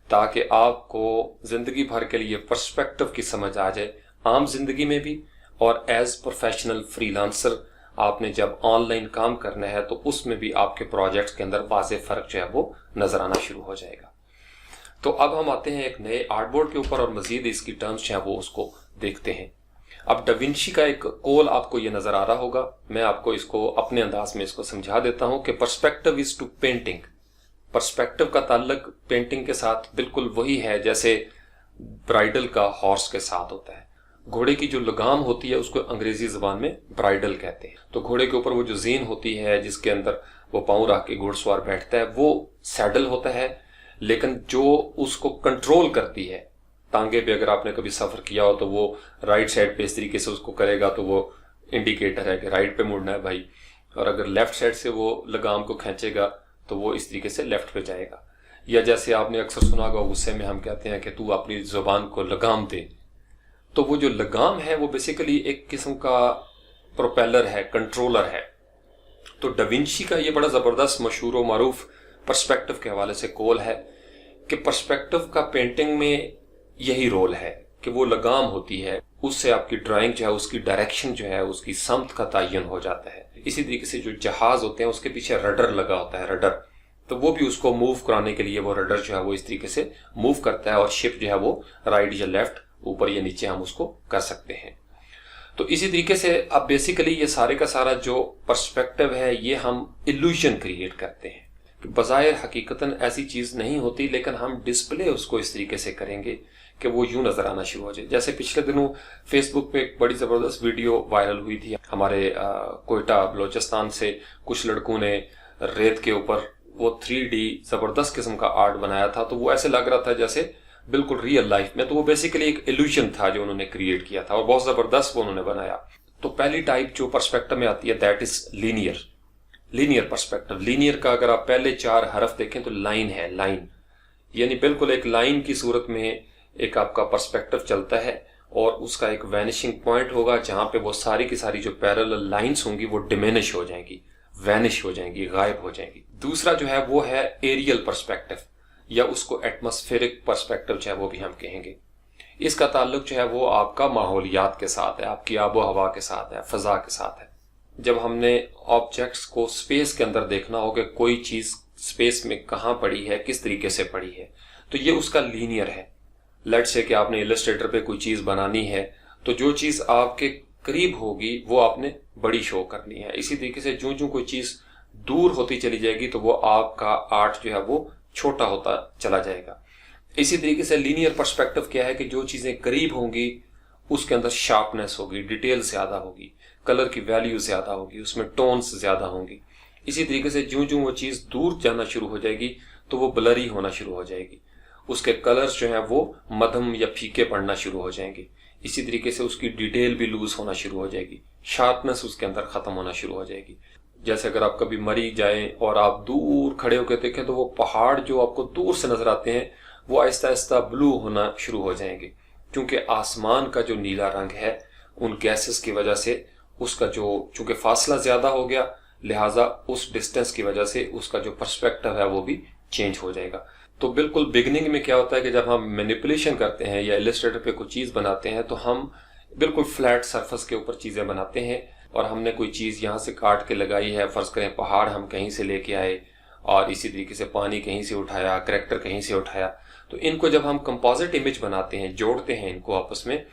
ताकि आपको जिंदगी भर के लिए पर्सपेक्टिव की समझ आ जाए, आम जिंदगी में भी और एज प्रोफेशनल फ्रीलांसर आपने जब ऑनलाइन काम करना है तो उसमें भी आपके प्रोजेक्ट्स के अंदर वाज़ेह फ़र्क जो है वो नज़र आना शुरू हो जाएगा। तो अब हम आते हैं एक नए आर्टबोर्ड के ऊपर और मज़ीद इसकी टर्म्स जो है वो उसको देखते हैं। अब डाविंची का एक कॉल आपको ये नज़र आ रहा होगा, मैं आपको इसको अपने अंदाज में इसको समझा देता हूँ कि perspective is to painting. Perspective का ताल्लुक पेंटिंग के साथ बिल्कुल वही है जैसे ब्राइडल का हॉर्स के साथ होता है। घोड़े की जो लगाम होती है उसको अंग्रेजी ज़बान में ब्राइडल कहते हैं। तो घोड़े के ऊपर वो जो जीन होती है जिसके अंदर वो पाँव रख के घुड़सवार बैठता है वो सैडल होता है, लेकिन जो उसको कंट्रोल करती है, टांगे पे अगर आपने कभी सफ़र किया हो तो वो राइट साइड पे इस तरीके से उसको करेगा तो वो इंडिकेटर है कि राइट पे मुड़ना है भाई, और अगर लेफ्ट साइड से वो लगाम को खींचेगा तो वो इस तरीके से लेफ्ट पे जाएगा। या जैसे आपने अक्सर सुना होगा गुस्से में हम कहते हैं कि तू अपनी ज़ुबान को लगाम दे, तो वो जो लगाम है वो बेसिकली एक किस्म का प्रोपेलर है, कंट्रोलर है। तो डाविंची का ये बड़ा ज़बरदस्त मशहूर और मारूफ पर्सपेक्टिव के हवाले से कॉल है कि पर्सपेक्टिव का पेंटिंग में यही रोल है कि वो लगाम होती है, उससे आपकी ड्राइंग जो है उसकी डायरेक्शन जो है उसकी समत का तयन हो जाता है। इसी तरीके से जो जहाज होते हैं उसके पीछे रडर लगा होता है, रडर, तो वो भी उसको मूव कराने के लिए वो रडर जो है वो इस तरीके से मूव करता है और शिप जो है वो राइट या लेफ्ट, ऊपर या नीचे हम उसको कर सकते हैं। तो इसी तरीके से अब बेसिकली ये सारे का सारा जो पर्सपेक्टिव है ये हम इल्यूजन क्रिएट करते हैं कि बज़ाहिर हकीकतन ऐसी चीज़ नहीं होती, लेकिन हम डिस्प्ले उसको इस तरीके से करेंगे कि वो यूं नज़र आना शुरू हो जाए। जैसे पिछले दिनों फेसबुक पे एक बड़ी ज़बरदस्त वीडियो वायरल हुई थी, हमारे कोयटा बलोचिस्तान से कुछ लड़कों ने रेत के ऊपर वो 3D ज़बरदस्त किस्म का आर्ट बनाया था। तो वो ऐसे लग रहा था जैसे बिल्कुल रियल लाइफ में, तो वो बेसिकली एक इल्यूजन था जो उन्होंने क्रिएट किया था और बहुत ज़बरदस्त वो उन्होंने बनाया। तो पहली टाइप जो पर्सपेक्टिव में आती है that is linear perspective. Linear का अगर आप पहले 4 हरफ देखें तो लाइन है, लाइन यानी बिल्कुल एक लाइन की सूरत में एक आपका पर्सपेक्टिव चलता है और उसका एक वैनिशिंग पॉइंट होगा जहां पे वो सारी की सारी जो पैरेलल लाइंस होंगी वो डिमिनिश हो जाएंगी, वैनिश हो जाएंगी, गायब हो जाएंगी। दूसरा जो है वो है एरियल पर्सपेक्टिव या उसको एटमॉस्फेरिक पर्सपेक्टिव जो है वो भी हम कहेंगे। इसका ताल्लुक जो है वो आपका माहौलियात के साथ है, आपकी आबो हवा के साथ है, फजा के साथ है। जब हमने ऑब्जेक्ट्स को स्पेस के अंदर देखना हो कि कोई चीज स्पेस में कहाँ पड़ी है, किस तरीके से पड़ी है, तो ये उसका लीनियर है। लेट्स से कि आपने इलस्ट्रेटर पे कोई चीज बनानी है तो जो चीज आपके करीब होगी वो आपने बड़ी शो करनी है। इसी तरीके से जो जो कोई चीज दूर होती चली जाएगी तो वो आपका आर्ट जो है वो छोटा होता चला जाएगा। इसी तरीके से लीनियर पर्सपेक्टिव क्या है कि जो चीजें करीब होंगी उसके अंदर शार्पनेस होगी, डिटेल ज्यादा होगी, कलर की वैल्यू ज्यादा होगी, उसमें टोन्स ज्यादा होंगी। इसी तरीके से जो जो वो चीज दूर जाना शुरू हो जाएगी तो वो ब्लरी होना शुरू हो जाएगी, उसके कलर्स जो है वो मध्यम या फीके पड़ना शुरू हो जाएंगे। इसी तरीके से उसकी डिटेल भी लूज होना शुरू हो जाएगी, शार्पनेस उसके अंदर खत्म होना शुरू हो जाएगी। जैसे अगर आप कभी मरी जाएं और आप दूर खड़े होकर देखें तो वो पहाड़ जो आपको दूर से नजर आते हैं वो आहिस्ता आहिस्ता ब्लू होना शुरू हो जाएंगे, क्योंकि आसमान का जो नीला रंग है उन गैसेस की वजह से उसका जो चूंकि फासला ज्यादा हो गया, लिहाजा उस डिस्टेंस की वजह से उसका जो पर्सपेक्टिव है वो भी चेंज हो जाएगा। तो बिल्कुल बिगनिंग में क्या होता है कि जब हम मैनिपुलेशन करते हैं या इलस्ट्रेटर पे कोई चीज बनाते हैं तो हम बिल्कुल फ्लैट सरफेस के ऊपर चीजें बनाते हैं और हमने कोई चीज यहाँ से काट के लगाई है, फर्ज करें पहाड़ हम कहीं से लेके आए और इसी तरीके से पानी कहीं से उठाया, करैक्टर कहीं से उठाया, तो इनको जब हम कंपोजिट इमेज बनाते हैं, जोड़ते हैं इनको आपस में,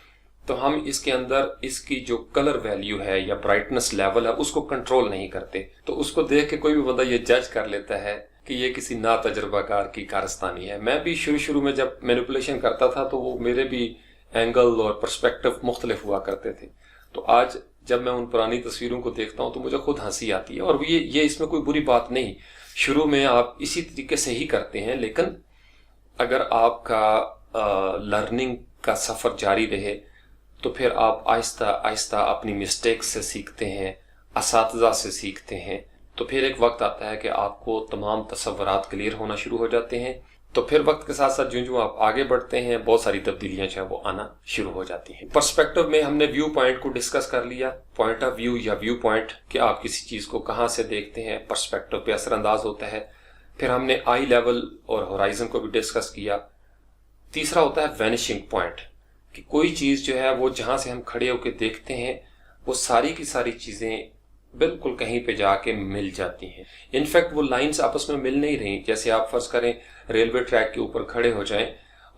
तो हम इसके अंदर इसकी जो कलर वैल्यू है या ब्राइटनेस लेवल है उसको कंट्रोल नहीं करते। तो उसको देख के कोई भी बंदा ये जज कर लेता है कि ये किसी ना तजर्बाकार की कारस्तानी है। मैं भी शुरू में जब मैनिपुलेशन करता था तो वो मेरे भी एंगल और पर्सपेक्टिव मुख्तलिफ हुआ करते थे। तो आज जब मैं उन पुरानी तस्वीरों को देखता हूँ तो मुझे खुद हंसी आती है और ये इसमें कोई बुरी बात नहीं। शुरू में आप इसी तरीके से ही करते हैं, लेकिन अगर आपका लर्निंग का सफर जारी रहे तो फिर आप आहिस्ता आहिस्ता अपनी मिस्टेक्स से सीखते हैं, असातिज़ा से सीखते हैं। तो फिर एक वक्त आता है कि आपको तमाम तसव्वुरात क्लियर होना शुरू हो जाते हैं। तो फिर वक्त के साथ साथ जो आप आगे बढ़ते हैं बहुत सारी तब्दीलियां जो है वो आना शुरू हो जाती हैं। पर्सपेक्टिव में हमने व्यू पॉइंट को डिस्कस कर लिया, पॉइंट ऑफ व्यू या व्यू पॉइंट कि आप किसी चीज को कहाँ से देखते हैं, पर्सपेक्टिव पे असरअंदाज होता है। फिर हमने आई लेवल और होराइजन को भी डिस्कस किया। तीसरा होता है वैनिशिंग पॉइंट कि कोई चीज जो है वो जहां से हम खड़े होकर देखते हैं वो सारी की सारी चीजें बिल्कुल कहीं पे जाके मिल जाती हैं। इनफैक्ट वो लाइंस आपस में मिल नहीं रही। जैसे आप फर्ज करें रेलवे ट्रैक के ऊपर खड़े हो जाएं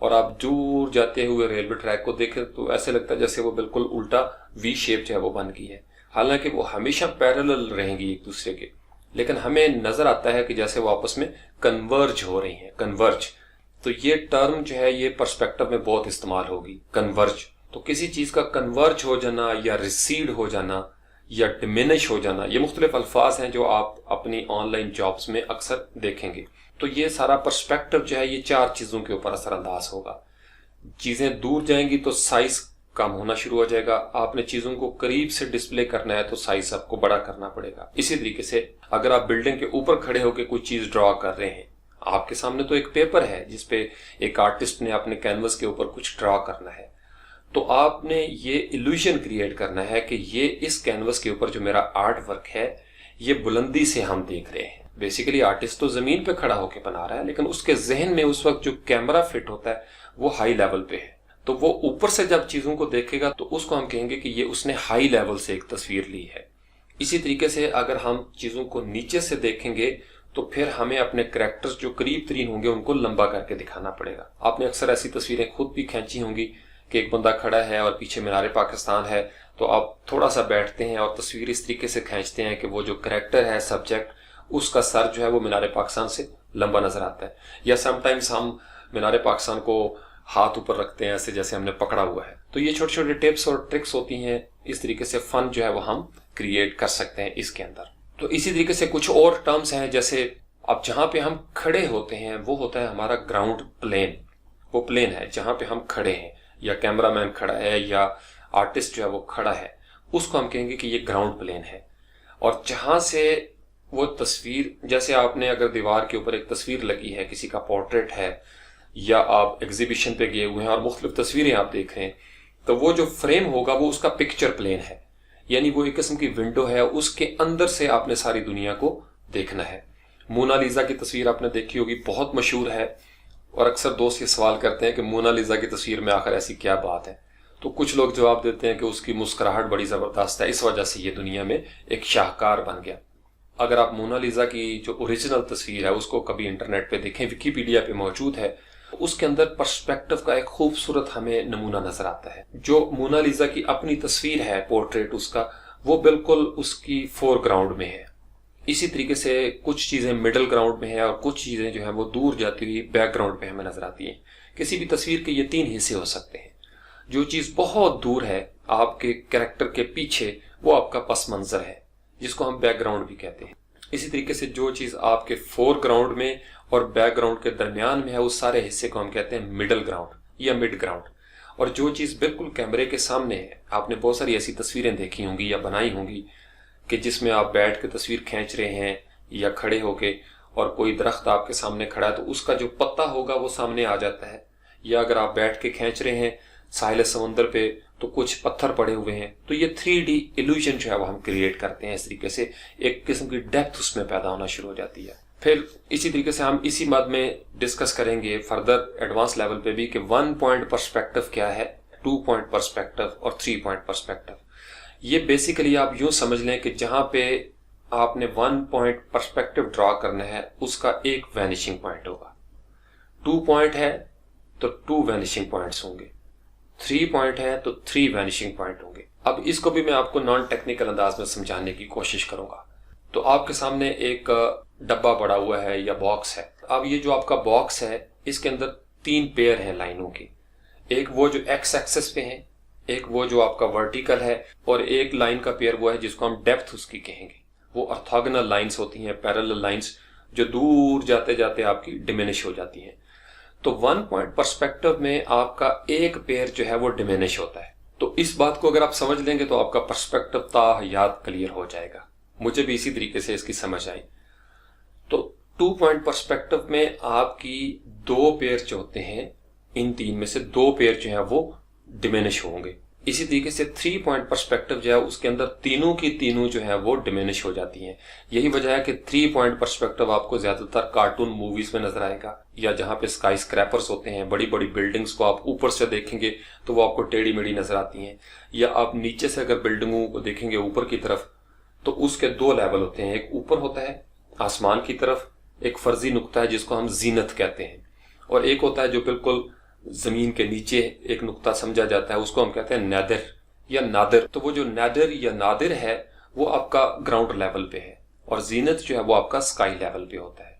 और आप दूर जाते हुए रेलवे ट्रैक को देखें तो ऐसे लगता है जैसे वो बिल्कुल उल्टा वी शेप जो है वो बन गई है। हालांकि वो हमेशा पैरेलल रहेंगी एक दूसरे के, लेकिन हमें नजर आता है कि जैसे वो आपस में कन्वर्ज हो रही हैं। कन्वर्ज, तो ये टर्म जो है ये पर्सपेक्टिव में बहुत इस्तेमाल होगी, कन्वर्ज। तो किसी चीज का कन्वर्ज हो जाना या रिसीड हो जाना या डिमिनिश हो जाना, ये मुख्तलिफ अल्फाज हैं जो आप अपनी ऑनलाइन जॉब्स में अक्सर देखेंगे। तो ये सारा पर्सपेक्टिव जो है ये 4 चीजों के ऊपर असरअंदाज होगा। चीजें दूर जाएंगी तो साइज कम होना शुरू हो जाएगा। आपने चीजों को करीब से डिस्प्ले करना है तो साइज आपको बड़ा करना पड़ेगा। इसी तरीके से अगर आप बिल्डिंग के ऊपर खड़े होकर कोई चीज ड्रॉ कर रहे हैं, आपके सामने तो एक पेपर है जिसपे एक आर्टिस्ट ने अपने कैनवस के ऊपर कुछ ड्रॉ करना है, तो आपने ये इल्यूजन क्रिएट करना है कि ये इस कैनवस के ऊपर जो मेरा आर्ट वर्क है ये बुलंदी से हम देख रहे हैं। बेसिकली आर्टिस्ट तो जमीन पे खड़ा होकर बना रहा है, लेकिन उसके जहन में उस वक्त जो कैमरा फिट होता है वो हाई लेवल पे है। तो वो ऊपर से जब चीजों को देखेगा तो उसको हम कहेंगे कि ये उसने हाई लेवल से एक तस्वीर ली है। इसी तरीके से अगर हम चीजों को नीचे से देखेंगे तो फिर हमें अपने कैरेक्टर्स जो करीब तरीन होंगे उनको लंबा करके दिखाना पड़ेगा। आपने अक्सर ऐसी तस्वीरें खुद भी खींची होंगी कि एक बंदा खड़ा है और पीछे मीनार पाकिस्तान है, तो आप थोड़ा सा बैठते हैं और तस्वीर इस तरीके से खींचते हैं कि वो जो कैरेक्टर है, सब्जेक्ट, उसका सर जो है वो मीनार पाकिस्तान से लंबा नजर आता है। या समटाइम्स हम मीनार पाकिस्तान को हाथ ऊपर रखते हैं ऐसे जैसे हमने पकड़ा हुआ है। तो ये छोटे छोटे टिप्स और ट्रिक्स होती हैं। इस तरीके से फन जो है वो हम क्रिएट कर सकते हैं इसके अंदर। तो इसी तरीके से कुछ और टर्म्स हैं, जैसे अब जहां पे हम खड़े होते हैं वो होता है हमारा ग्राउंड प्लेन। वो प्लेन है जहां पे हम खड़े हैं, या कैमरामैन खड़ा है या आर्टिस्ट जो है वो खड़ा है, उसको हम कहेंगे कि ये ग्राउंड प्लेन है। और जहां से वो तस्वीर, जैसे आपने अगर दीवार के ऊपर एक तस्वीर लगी है, किसी का पोर्ट्रेट है, या आप एग्जीबिशन पे गए हुए हैं और मुख्तलिफ तस्वीरें आप देख रहे हैं, तो वो जो फ्रेम होगा वो उसका पिक्चर प्लेन है, यानी वो एक किस्म की विंडो है, उसके अंदर से आपने सारी दुनिया को देखना है। मोनालिसा की तस्वीर आपने देखी होगी, बहुत मशहूर है, और अक्सर दोस्त ये सवाल करते हैं कि मोनालिसा की तस्वीर में आखिर ऐसी क्या बात है। तो कुछ लोग जवाब देते हैं कि उसकी मुस्कुराहट बड़ी ज़बरदस्त है, इस वजह से ये दुनिया में एक शाहकार बन गया। अगर आप मोनालिसा की जो ओरिजिनल तस्वीर है उसको कभी इंटरनेट पे देखें, विकीपीडिया पे मौजूद है, तो उसके अंदर पर्सपेक्टिव का एक खूबसूरत हमें नमूना नजर आता है। जो मोनालिसा की अपनी तस्वीर है, पोर्ट्रेट उसका, वो बिल्कुल उसकी फोरग्राउंड में है। इसी तरीके से कुछ चीजें मिडिल ग्राउंड में है और कुछ चीजें जो है वो दूर जाती हुई बैकग्राउंड में हमें नजर आती हैं। किसी भी तस्वीर के ये 3 हिस्से हो सकते हैं। जो चीज बहुत दूर है आपके कैरेक्टर के पीछे, वो आपका पस मंजर है, जिसको हम बैकग्राउंड भी कहते हैं। इसी तरीके से जो चीज आपके फोरग्राउंड में और बैकग्राउंड के दरमियान में है, उस सारे हिस्से को हम कहते हैं मिडिल ग्राउंड या मिड ग्राउंड। और जो चीज बिल्कुल कैमरे के सामने है, आपने बहुत सारी ऐसी तस्वीरें देखी होंगी या बनाई होंगी कि जिसमें आप बैठ के तस्वीर खींच रहे हैं या खड़े होके, और कोई दरख्त आपके सामने खड़ा है तो उसका जो पत्ता होगा वो सामने आ जाता है। या अगर आप बैठ के खींच रहे हैं साहिल समंदर पे तो कुछ पत्थर पड़े हुए हैं, तो ये 3D इल्यूजन जो है वो हम क्रिएट करते हैं। इस तरीके से एक किस्म की डेप्थ उसमें पैदा होना शुरू हो जाती है। फिर इसी तरीके से हम इसी बात में डिस्कस करेंगे फर्दर एडवांस लेवल पे भी कि 1 पॉइंट पर्सपेक्टिव क्या है, 2 पॉइंट पर्सपेक्टिव और 3 पॉइंट पर्सपेक्टिव। ये बेसिकली आप यूं समझ लें कि जहां पे आपने 1 पॉइंट पर्सपेक्टिव ड्रॉ करना है उसका एक वैनिशिंग पॉइंट होगा। 2 पॉइंट है तो 2 वैनिशिंग पॉइंट्स होंगे, 3 पॉइंट है तो 3 वैनिशिंग पॉइंट होंगे। अब इसको भी मैं आपको नॉन टेक्निकल अंदाज में समझाने की कोशिश करूंगा। तो आपके सामने एक डब्बा पड़ा हुआ है या बॉक्स है। अब ये जो आपका बॉक्स है इसके अंदर 3 पेयर हैं लाइनों के, एक वो जो एक्स एक्सेस पे है, एक वो जो आपका वर्टिकल है, और एक लाइन का पेयर वो है जिसको हम डेप्थ उसकी कहेंगे। वो ऑर्थोगोनल लाइंस होती हैं, पैरेलल लाइंस, जो दूर जाते जाते आपकी डिमिनिश हो जाती हैं। तो 1 पॉइंट पर्सपेक्टिव में आपका एक पेयर जो है वो डिमिनिश होता है। तो इस बात को अगर आप समझ लेंगे तो आपका पर्सपेक्टिव ताहयात क्लियर हो जाएगा। मुझे भी इसी तरीके से इसकी समझ आई। तो 2 पॉइंट पर्सपेक्टिव में आपकी 2 पेयर जो होते हैं, इन 3 में से 2 पेयर जो है वो डिमिनिश होंगे। इसी तरीके से 3 पॉइंट पर्सपेक्टिव जो है उसके अंदर तीनों की तीनों जो है वो डिमिनिश हो जाती हैं। यही वजह है कि 3 पॉइंट पर्सपेक्टिव आपको ज्यादातर कार्टून मूवीज में नजर आएगा, या जहां पे स्काई स्क्रैपर्स होते हैं, बड़ी बड़ी बिल्डिंग्स को आप ऊपर से देखेंगे तो वो आपको टेढ़ी मेढ़ी नजर आती हैं। या आप नीचे से अगर बिल्डिंगों को देखेंगे ऊपर की तरफ तो उसके दो लेवल होते हैं, एक ऊपर होता है आसमान की तरफ, एक फर्जी नुक्ता है जिसको हम जीनत कहते हैं, और एक होता है जो बिल्कुल जमीन के नीचे एक नुक्ता समझा जाता है, उसको हम कहते हैं नादिर या नादिर। तो वो जो नादिर या नादिर है वो आपका ग्राउंड लेवल पे है, और जीनत जो है वो आपका स्काई लेवल पे होता है।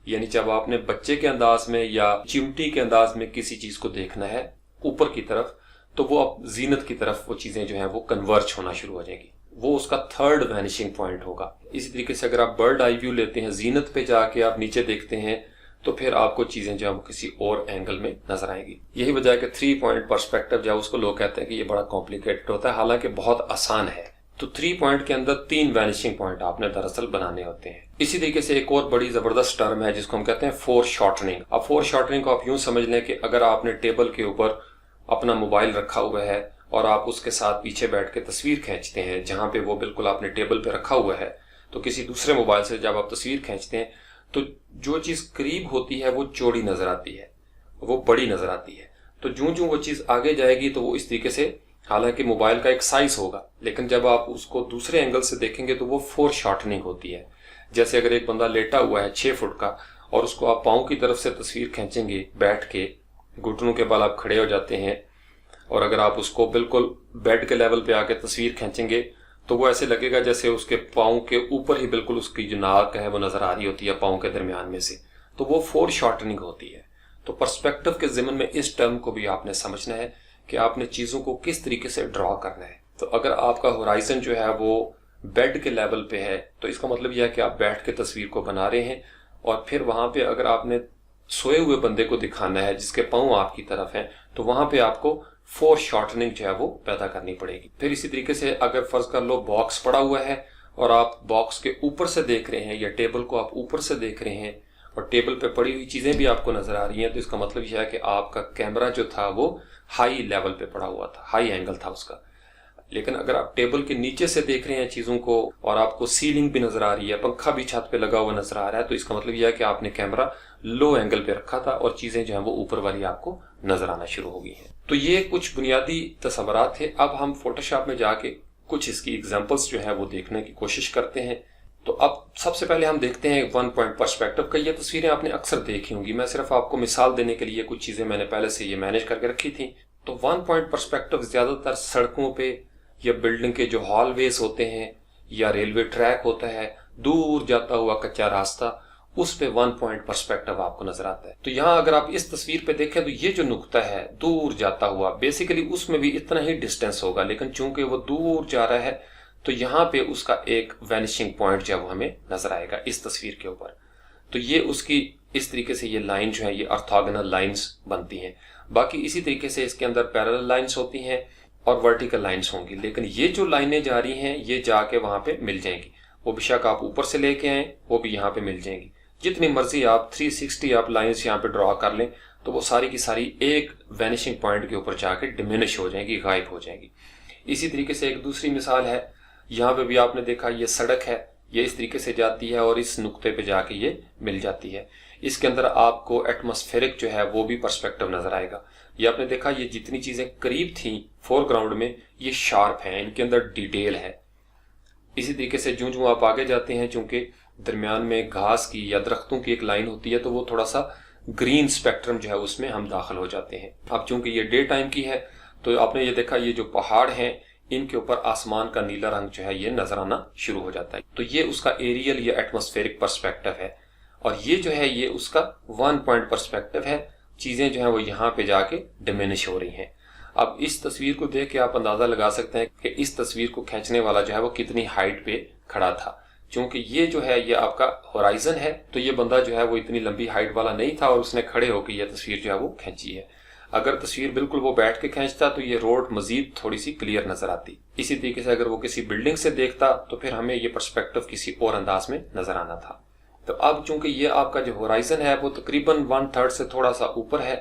यानी जब आपने बच्चे के अंदाज में या चिमटी के अंदाज में किसी चीज को देखना है ऊपर की तरफ, तो वो अब जीनत की तरफ वो चीजें जो है वो कन्वर्ज होना शुरू हो जाएगी, वो उसका थर्ड वैनिशिंग पॉइंट होगा। इसी तरीके से अगर आप बर्ड आई व्यू लेते हैं, जीनत पे जाके आप नीचे देखते हैं, तो फिर आपको चीजें जो है वो किसी और एंगल में नजर आएगी। यही वजह है कि 3 पॉइंट पर्सपेक्टिव जो है उसको लोग कहते हैं कि ये बड़ा कॉम्प्लिकेटेड होता है, हालांकि बहुत आसान है। तो 3 पॉइंट के अंदर 3 वैनिशिंग पॉइंट आपने दरअसल बनाने होते हैं। इसी तरीके से एक और बड़ी जबरदस्त टर्म है जिसको हम कहते हैं फोरशॉर्टनिंग। अब फोरशॉर्टनिंग को आप यूं समझ लें कि अगर आपने टेबल के ऊपर अपना मोबाइल रखा हुआ है और आप उसके साथ पीछे बैठ के तस्वीर खींचते हैं, जहां पे वो बिल्कुल आपने टेबल पे रखा हुआ है, तो किसी दूसरे मोबाइल से जब आप तस्वीर खींचते हैं तो जो चीज करीब होती है वो चौड़ी नजर आती है, वो बड़ी नजर आती है। तो ज्यों ज्यों वो चीज आगे जाएगी तो वो इस तरीके से, हालांकि मोबाइल का एक साइज होगा, लेकिन जब आप उसको दूसरे एंगल से देखेंगे तो वो फोरशॉर्टनिंग होती है। जैसे अगर एक बंदा लेटा हुआ है 6 फुट का और उसको आप पांव की तरफ से तस्वीर खींचेंगे बैठ के, घुटनों के बल आप खड़े हो जाते हैं, और अगर आप उसको बिल्कुल बेड के लेवल पे आके तस्वीर खींचेंगे तो वो ऐसे लगेगा जैसे उसके पाँव के ऊपर ही बिल्कुल उसकी जो नाक है वो नजर आ रही होती है पाँव के दरमियान में से, तो वो फोरशॉर्टनिंग होती है। तो पर्सपेक्टिव के ज़िम्न में इस टर्म को भी आपने समझना है कि आपने चीज़ों को किस तरीके से ड्रॉ करना है। तो अगर आपका होराइजन जो है वो बेड के लेवल पे है तो इसका मतलब यह है कि आप बैठ के तस्वीर को बना रहे हैं, और फिर वहां पे अगर आपने सोए हुए बंदे को दिखाना है जिसके पाँव आपकी तरफ हैं, तो वहां पे आपको फोरशॉर्टनिंग जो है वो पैदा करनी पड़ेगी। फिर इसी तरीके से अगर फर्ज कर लो बॉक्स पड़ा हुआ है और आप बॉक्स के ऊपर से देख रहे हैं, या टेबल को आप ऊपर से देख रहे हैं और टेबल पे पड़ी हुई चीजें भी आपको नजर आ रही हैं, तो इसका मतलब यह है कि आपका कैमरा जो था वो हाई लेवल पे पड़ा हुआ था, हाई एंगल था उसका। लेकिन अगर आप टेबल के नीचे से देख रहे हैं चीजों को और आपको सीलिंग भी नजर आ रही है, पंखा भी छत पे लगा हुआ नजर आ रहा है, तो इसका मतलब यह है कि आपने कैमरा लो एंगल पे रखा था और चीजें जो है वो ऊपर वाली आपको नजर आना शुरू हो गई हैं। तो ये कुछ बुनियादी तस्वुरात थे। अब हम फोटोशॉप में जाके कुछ इसकी एग्जांपल्स जो है वो देखने की कोशिश करते हैं। तो अब सबसे पहले हम देखते हैं 1 पॉइंट पर्सपेक्टिव का। ये तस्वीरें आपने अक्सर देखी होंगी, मैं सिर्फ आपको मिसाल देने के लिए कुछ चीजें मैंने पहले से ये मैनेज करके रखी थी। तो 1 पॉइंट पर्सपेक्टिव ज्यादातर सड़कों पे या बिल्डिंग के जो हॉलवेज होते हैं या रेलवे ट्रैक होता है, दूर जाता हुआ कच्चा रास्ता, उस पे 1 पॉइंट पर्सपेक्टिव आपको नजर आता है। तो यहाँ अगर आप इस तस्वीर पे देखें तो ये जो नुक्ता है दूर जाता हुआ, बेसिकली उसमें भी इतना ही डिस्टेंस होगा, लेकिन चूंकि वो दूर जा रहा है तो यहाँ पे उसका एक वैनिशिंग पॉइंट जो है वो हमें नजर आएगा इस तस्वीर के ऊपर। तो ये उसकी इस तरीके से ये लाइन जो है ये ऑर्थोगोनल लाइंस बनती हैं। बाकी इसी तरीके से इसके अंदर पैरेलल लाइंस होती हैं और वर्टिकल लाइंस होंगी, लेकिन ये जो लाइनें जा रही हैं ये जाके वहां पे मिल जाएंगी। वो बेशक आप ऊपर से लेके आए वो भी यहाँ पे मिल जाएंगी। जितनी मर्जी आप 360 आप लाइंस यहाँ पे ड्रॉ कर लें तो वो सारी की सारी एक वैनिशिंग पॉइंट के ऊपर जाके डिमिनिश हो जाएंगी, गायब हो जाएंगी। इसी तरीके से एक दूसरी मिसाल है, यहाँ पे भी आपने देखा ये सड़क है, ये इस तरीके से जाती है और इस नुक्ते पे जाके ये मिल जाती है। इसके अंदर आपको एटमॉस्फेरिक जो है वो भी पर्सपेक्टिव नजर आएगा। ये आपने देखा ये जितनी चीजें करीब थी फोरग्राउंड में ये शार्प हैं, इनके अंदर डिटेल है। इसी तरीके से ज्यों ज्यों आप आगे जाते हैं, चूंकि दरमियान में घास की या दरख्तों की एक लाइन होती है, तो वो थोड़ा सा ग्रीन स्पेक्ट्रम जो है उसमें हम दाखिल हो जाते हैं। अब चूंकि ये डे टाइम की है तो आपने ये देखा ये जो पहाड़ हैं इनके ऊपर आसमान का नीला रंग जो है ये नजर आना शुरू हो जाता है। तो ये उसका एरियल या एटमॉस्फेरिक पर्सपेक्टिव है, और ये जो है ये उसका 1 पॉइंट पर्सपेक्टिव है। चीजें जो है वो यहाँ पे जाके डिमिनिश हो रही हैं। अब इस तस्वीर को देख के आप अंदाजा लगा सकते हैं कि इस तस्वीर को खींचने वाला जो है वो कितनी हाइट पे खड़ा था। क्योंकि ये जो है ये आपका होराइजन है, तो ये बंदा जो है वो इतनी लंबी हाइट वाला नहीं था और उसने खड़े होकर ये तस्वीर जो है वो खींची है। अगर तस्वीर बिल्कुल वो बैठ के खींचता तो ये रोड मजीद थोड़ी सी क्लियर नजर आती। इसी तरीके से अगर वो किसी बिल्डिंग से देखता तो फिर हमें ये पर्सपेक्टिव किसी और अंदाज में नजर आना था। तो अब चूंकि ये आपका जो होराइजन है वो तकरीबन 1/3 से थोड़ा सा ऊपर है,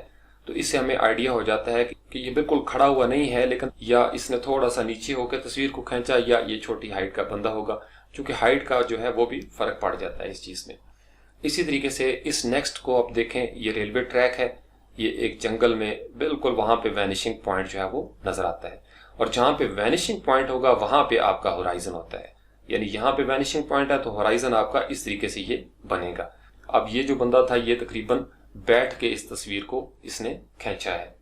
तो इससे हमें आइडिया हो जाता है कि ये बिल्कुल खड़ा हुआ नहीं है, लेकिन या इसने थोड़ा सा नीचे होकर तस्वीर को खींचा या ये छोटी हाइट का बंदा होगा, क्योंकि हाइट का जो है वो भी फर्क पड़ जाता है इस चीज में। इसी तरीके से इस नेक्स्ट को आप देखें, ये रेलवे ट्रैक है, ये एक जंगल में बिल्कुल वहां पे वैनिशिंग पॉइंट जो है वो नजर आता है, और जहां पे वैनिशिंग पॉइंट होगा वहां पे आपका होराइजन होता है। यानी यहाँ पे वैनिशिंग पॉइंट है तो होराइजन आपका इस तरीके से ये बनेगा। अब ये जो बंदा था ये तकरीबन बैठ के इस तस्वीर को इसने खींचा है।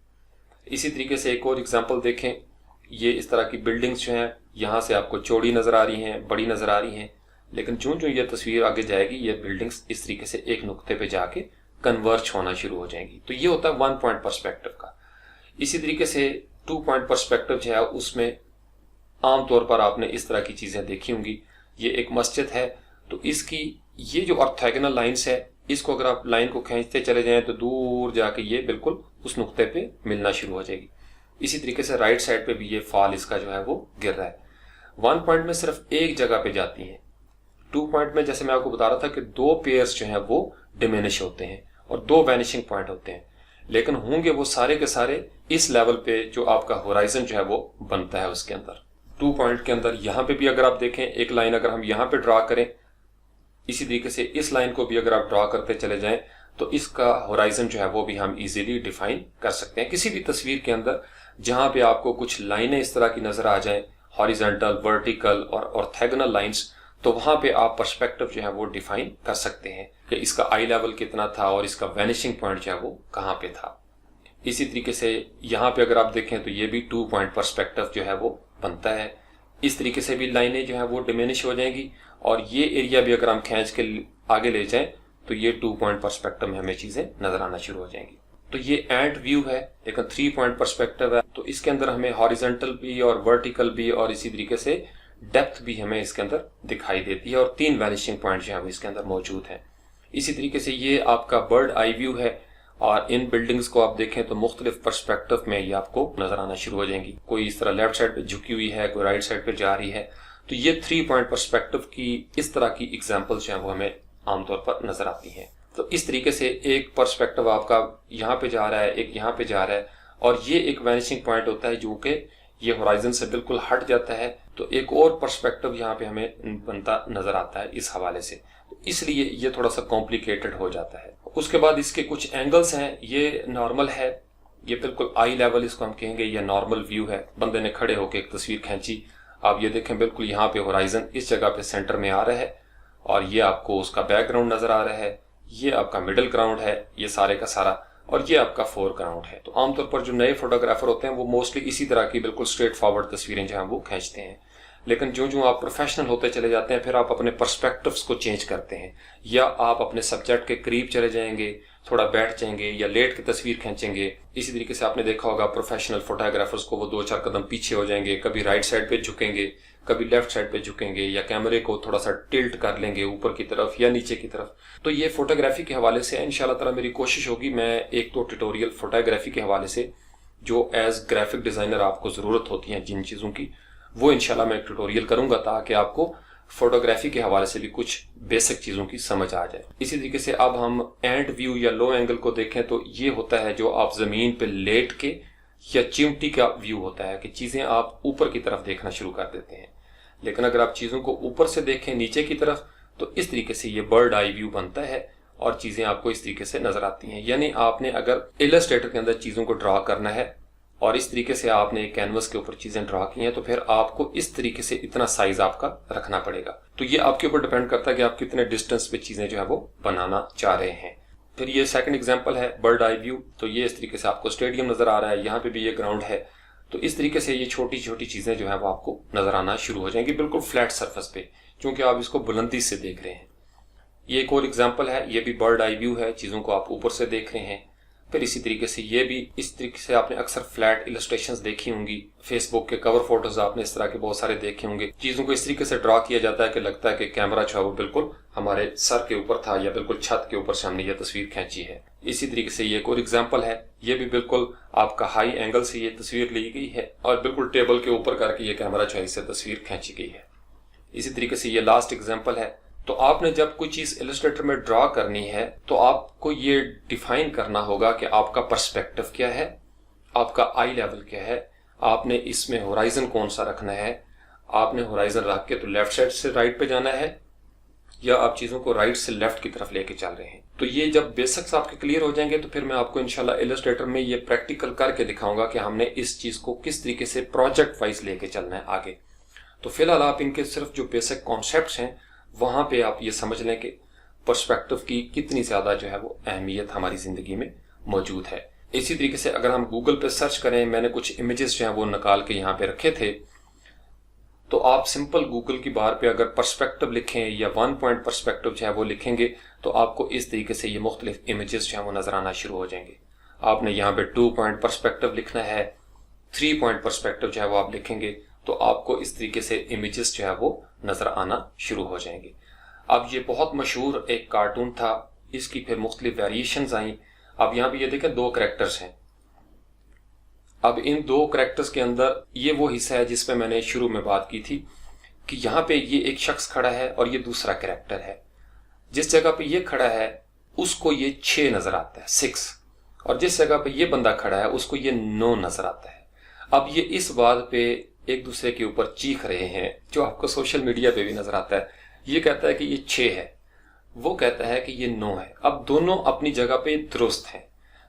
इसी तरीके से एक और एग्जांपल देखें, ये इस तरह की बिल्डिंग्स जो हैं यहाँ से आपको चौड़ी नज़र आ रही हैं, बड़ी नज़र आ रही हैं, लेकिन जो जो ये तस्वीर आगे जाएगी ये बिल्डिंग्स इस तरीके से एक नुक्ते पे जाके कन्वर्ज होना शुरू हो जाएंगी। तो ये होता है 1 पॉइंट पर्सपेक्टिव का। इसी तरीके से 2 पॉइंट पर्सपेक्टिव जो है उसमें आमतौर पर आपने इस तरह की चीज़ें देखी होंगी। ये एक मस्जिद है तो इसकी ये जो ऑर्थोगोनल लाइन्स है, इसको अगर आप लाइन को खींचते चले जाएं तो दूर जाके ये बिल्कुल उस नुक्ते पे मिलना शुरू हो जाएगी। इसी तरीके से राइट साइड पे भी ये फॉल इसका जो है वो गिर रहा है। 1 पॉइंट में सिर्फ एक जगह पे जाती है। 2 पॉइंट में जैसे मैं आपको बता रहा था कि 2 पेयर्स जो है वो डिमिनिश होते हैं और 2 वैनिशिंग पॉइंट होते हैं, लेकिन होंगे वो सारे के सारे इस लेवल पे जो आपका होराइजन जो है वो बनता है उसके अंदर। 2 पॉइंट के अंदर यहाँ पे भी अगर आप देखें एक लाइन अगर हम यहाँ पे ड्रा करें, इसी तरीके से इस लाइन को भी अगर आप ड्रा करते चले जाएं तो इसका होराइजन जो है वो भी हम इजीली डिफाइन कर सकते हैं। किसी भी तस्वीर के अंदर जहां पे आपको कुछ लाइनें इस तरह की नजर आ जाएं, हॉरिजॉन्टल, वर्टिकल और ऑर्थोगोनल लाइंस, तो वहां पे आप पर्सपेक्टिव जो है वो डिफाइन कर सकते हैं कि इसका आई लेवल कितना था और इसका वैनिशिंग पॉइंट जो है वो कहाँ पे था। इसी तरीके से यहाँ पे अगर आप देखें तो ये भी 2 पॉइंट पर्सपेक्टिव जो है वो बनता है। इस तरीके से भी लाइनें जो है वो डिमिनिश हो जाएंगी और ये एरिया भी अगर हम खींच के आगे ले जाएं तो ये 2 पॉइंट पर्सपेक्टिव में हमें चीजें नजर आना शुरू हो जाएंगी। तो ये एंड व्यू है, लेकिन 3 पॉइंट पर्सपेक्टिव है तो इसके अंदर हमें हॉरिजॉन्टल भी और वर्टिकल भी और इसी तरीके से डेप्थ भी हमें इसके अंदर दिखाई देती है और 3 वैनिशिंग पॉइंट जो है वो इसके अंदर मौजूद हैं। इसी तरीके से ये आपका बर्ड आई व्यू है और इन बिल्डिंग्स को आप देखें तो मुख्तलिफ पर्सपेक्टिव में ये आपको नजर आना शुरू हो जाएंगी। कोई इस तरह लेफ्ट साइड पे झुकी हुई है, कोई राइट साइड पे जा रही है। तो ये 3 पॉइंट पर्सपेक्टिव की इस तरह की एग्जांपल्स जो है वो हमें आमतौर पर नजर आती हैं। तो इस तरीके से एक पर्सपेक्टिव आपका यहाँ पे जा रहा है, एक यहाँ पे जा रहा है और ये एक वैनिशिंग पॉइंट होता है जो कि ये होराइजन से बिल्कुल हट जाता है। तो एक और पर्सपेक्टिव यहाँ पे हमें बनता नजर आता है इस हवाले से, तो इसलिए ये थोड़ा सा कॉम्प्लिकेटेड हो जाता है। उसके बाद इसके कुछ एंगल्स हैं, ये नॉर्मल है, ये बिल्कुल आई लेवल इसको हम कहेंगे, ये नॉर्मल व्यू है। बंदे ने खड़े होकर एक तस्वीर खींची, आप ये देखें बिल्कुल यहाँ पे होराइजन इस जगह पे सेंटर में आ रहा है और ये आपको उसका बैकग्राउंड नजर आ रहा है, ये आपका मिडिल ग्राउंड है, ये सारे का सारा, और ये आपका फोरग्राउंड है। तो आमतौर पर जो नए फोटोग्राफर होते हैं वो मोस्टली इसी तरह की बिल्कुल स्ट्रेट फॉरवर्ड तस्वीरें जो हैं वो खींचते हैं। लेकिन जो जो आप प्रोफेशनल होते चले जाते हैं फिर आप अपने पर्सपेक्टिव्स को चेंज करते हैं, या आप अपने सब्जेक्ट के करीब चले जाएंगे, थोड़ा बैठ जाएंगे या लेट के तस्वीर खींचेंगे। इसी तरीके से आपने देखा होगा प्रोफेशनल फोटोग्राफर्स को वो 2-4 कदम पीछे हो जाएंगे, कभी राइट साइड पे झुकेंगे, कभी लेफ्ट साइड पे झुकेंगे, या कैमरे को थोड़ा सा टिल्ट कर लेंगे ऊपर की तरफ या नीचे की तरफ। तो ये फोटोग्राफी के हवाले से इंशाल्लाह ताला मेरी कोशिश होगी मैं एक तो ट्यूटोरियल फोटोग्राफी के हवाले से जो एज ग्राफिक डिजाइनर आपको जरूरत होती है जिन चीजों की, वो इंशाल्लाह मैं एक ट्यूटोरियल करूंगा ताकि आपको फोटोग्राफी के हवाले से भी कुछ बेसिक चीजों की समझ आ जाए। इसी तरीके से अब हम एंड व्यू या लो एंगल को देखें तो ये होता है जो आप जमीन पे लेट के या चिमटी का व्यू होता है कि चीजें आप ऊपर की तरफ देखना शुरू कर देते हैं। लेकिन अगर आप चीजों को ऊपर से देखें नीचे की तरफ तो इस तरीके से ये बर्ड आई व्यू बनता है और चीजें आपको इस तरीके से नजर आती हैं। यानी आपने अगर इलस्ट्रेटर के अंदर चीजों को ड्रा करना है और इस तरीके से आपने एक कैनवस के ऊपर चीजें ड्रा की हैं तो फिर आपको इस तरीके से इतना साइज आपका रखना पड़ेगा। तो ये आपके ऊपर डिपेंड करता है कि आप कितने डिस्टेंस पे चीजें जो है वो बनाना चाह रहे हैं। फिर ये सेकंड एग्जांपल है बर्ड आई व्यू। तो ये इस तरीके से आपको स्टेडियम नजर आ रहा है, यहाँ पे भी ये ग्राउंड है। तो इस तरीके से ये छोटी छोटी चीजें जो है वो आपको नजर आना शुरू हो जाएंगी बिल्कुल फ्लैट सरफेस पे, क्योंकि आप इसको बुलंदी से देख रहे हैं। ये एक और एग्जाम्पल है, ये भी बर्ड आई व्यू है, चीजों को आप ऊपर से देख रहे हैं। फिर इसी तरीके से ये भी इस तरीके से आपने अक्सर फ्लैट इलस्ट्रेशंस देखी होंगी, फेसबुक के कवर फोटोज आपने इस तरह के बहुत सारे देखे होंगे। चीजों को इस तरीके से ड्रा किया जाता है कि लगता है कि कैमरा जो है वो बिल्कुल हमारे सर के ऊपर था या बिल्कुल छत के ऊपर से हमने ये तस्वीर खींची है। इसी तरीके से ये एक और एग्जाम्पल है, ये भी बिल्कुल आपका हाई एंगल से ये तस्वीर ली गई है और बिल्कुल टेबल के ऊपर करके ये कैमरा जो है इससे तस्वीर खींची गई है। इसी तरीके से ये लास्ट एग्जाम्पल है। तो आपने जब कोई चीज इलस्ट्रेटर में ड्रा करनी है तो आपको ये डिफाइन करना होगा कि आपका पर्सपेक्टिव क्या है, आपका आई लेवल क्या है, आपने इसमें होराइजन कौन सा रखना है। आपने होराइजन रख के तो लेफ्ट साइड से राइट पे जाना है या आप चीजों को राइट से लेफ्ट की तरफ लेके चल रहे हैं। तो ये जब बेसिक्स आपके क्लियर हो जाएंगे तो फिर मैं आपको इंशाल्लाह इलस्ट्रेटर में ये प्रैक्टिकल करके दिखाऊंगा कि हमने इस चीज को किस तरीके से प्रोजेक्ट वाइज लेके चलना है आगे। तो फिलहाल आप इनके सिर्फ जो बेसिक कॉन्सेप्ट्स हैं वहां पे आप ये समझ लें कि पर्सपेक्टिव की कितनी ज्यादा जो है वो अहमियत हमारी जिंदगी में मौजूद है। इसी तरीके से अगर हम गूगल पे सर्च करें, मैंने कुछ इमेजेस जो है वो निकाल के यहाँ पे रखे थे, तो आप सिंपल गूगल की बार पे अगर पर्सपेक्टिव लिखें या 1 पॉइंट पर्सपेक्टिव जो है वो लिखेंगे तो आपको इस तरीके से ये मुख्तलिफ इमेजेस जो है वो नजर आना शुरू हो जाएंगे। आपने यहाँ पे 2 पॉइंट पर्सपेक्टिव लिखना है, 3 पॉइंट पर्सपेक्टिव जो है वो आप लिखेंगे तो आपको इस तरीके से इमेजेस जो है वो नजर आना शुरू हो जाएंगे। अब ये बहुत मशहूर एक कार्टून था, इसकी फिर मुख्तलिफ वेरिएशंस आई। अब यहाँ पे ये देखें 2 कैरेक्टर्स हैं। अब इन 2 कैरेक्टर्स के अंदर ये वो हिस्सा है जिसपे मैंने शुरू में बात की थी कि यहाँ पे ये एक शख्स खड़ा है और ये दूसरा कैरेक्टर है। जिस जगह पे ये खड़ा है उसको ये 6 नजर आता है, 6, और जिस जगह पे ये बंदा खड़ा है उसको ये 9 नजर आता है। अब ये इस बात पे एक दूसरे के ऊपर चीख रहे हैं, जो आपको सोशल मीडिया पे भी नजर आता है। ये कहता है कि ये 6 है, वो कहता है कि ये 9 है। अब दोनों अपनी जगह पे दुरुस्त हैं,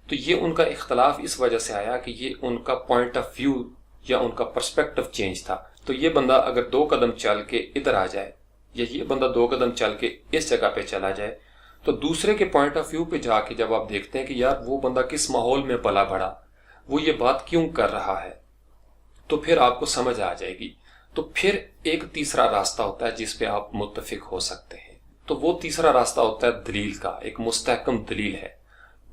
तो ये उनका इख्तलाफ इस वजह से आया कि ये उनका पॉइंट ऑफ व्यू या उनका पर्सपेक्टिव चेंज था। तो ये बंदा अगर 2 कदम चल के इधर आ जाए या ये बंदा 2 कदम चल के इस जगह पे चला जाए, तो दूसरे के पॉइंट ऑफ व्यू पे जाके जब आप देखते हैं कि यार वो बंदा किस माहौल में पला बढ़ा, वो ये बात क्यों कर रहा है, तो फिर आपको समझ आ जाएगी। तो फिर एक तीसरा रास्ता होता है जिस पे आप मुत्तफिक हो सकते हैं। तो वो तीसरा रास्ता होता है दलील का, एक मुस्तहकम दलील है।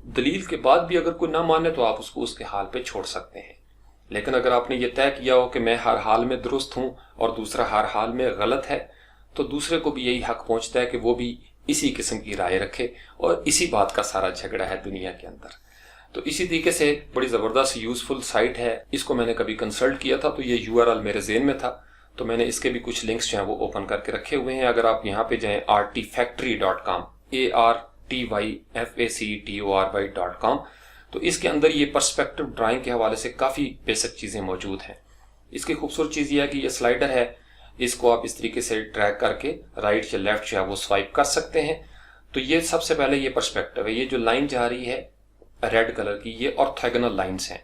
दलील के बाद भी अगर कोई ना माने तो आप उसको उसके हाल पे छोड़ सकते हैं। लेकिन अगर आपने ये तय किया हो कि मैं हर हाल में दुरुस्त हूं और दूसरा हर हाल में गलत है, तो दूसरे को भी यही हक पहुंचता है कि वो भी इसी किस्म की राय रखे, और इसी बात का सारा झगड़ा है दुनिया के अंदर। तो इसी तरीके से बड़ी जबरदस्त यूजफुल साइट है, इसको मैंने कभी कंसल्ट किया था तो ये URL मेरे जेन में था, तो मैंने इसके भी कुछ लिंक्स जो हैं वो ओपन करके रखे हुए हैं। अगर आप यहाँ पे जाएं artfactory.com, artfactory.com, तो इसके अंदर ये पर्सपेक्टिव ड्राइंग के हवाले से काफी बेसिक चीजें मौजूद हैं। इसकी खूबसूरत चीज ये है कि ये स्लाइडर है, इसको आप इस तरीके से ड्रैग करके राइट या लेफ्ट जो है वो स्वाइप कर सकते हैं। तो ये सबसे पहले ये पर्सपेक्टिव है। ये जो लाइन जा रही है रेड कलर की, ये ऑर्थोगोनल लाइंस हैं,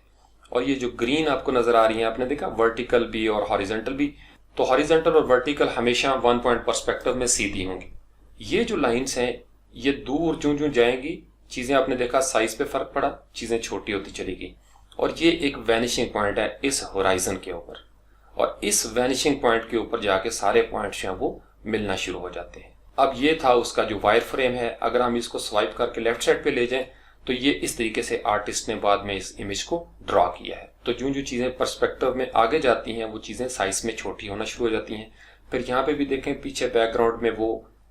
और ये जो ग्रीन आपको नजर आ रही है, आपने देखा वर्टिकल भी और हॉरिजॉन्टल भी। तो हॉरिजॉन्टल और वर्टिकल हमेशा 1 पॉइंट पर्सपेक्टिव में सीधी होंगी। ये जो लाइंस हैं ये दूर जो जो जाएंगी, चीजें आपने देखा साइज पे फर्क पड़ा, चीजें छोटी होती चलेगी, और ये एक वैनिशिंग पॉइंट है इस होराइजन के ऊपर, और इस वैनिशिंग पॉइंट के ऊपर जाके सारे पॉइंट्स हैं वो मिलना शुरू हो जाते हैं। अब ये था उसका जो वायर फ्रेम है। अगर हम इसको स्वाइप करके लेफ्ट साइड पे ले जाएं तो ये इस तरीके से आर्टिस्ट ने बाद में इस इमेज को ड्रॉ किया है। तो जो जो चीजें पर्सपेक्टिव में आगे जाती हैं वो चीजें साइज में छोटी होना शुरू हो जाती हैं। फिर यहाँ पे भी देखें पीछे बैकग्राउंड में वो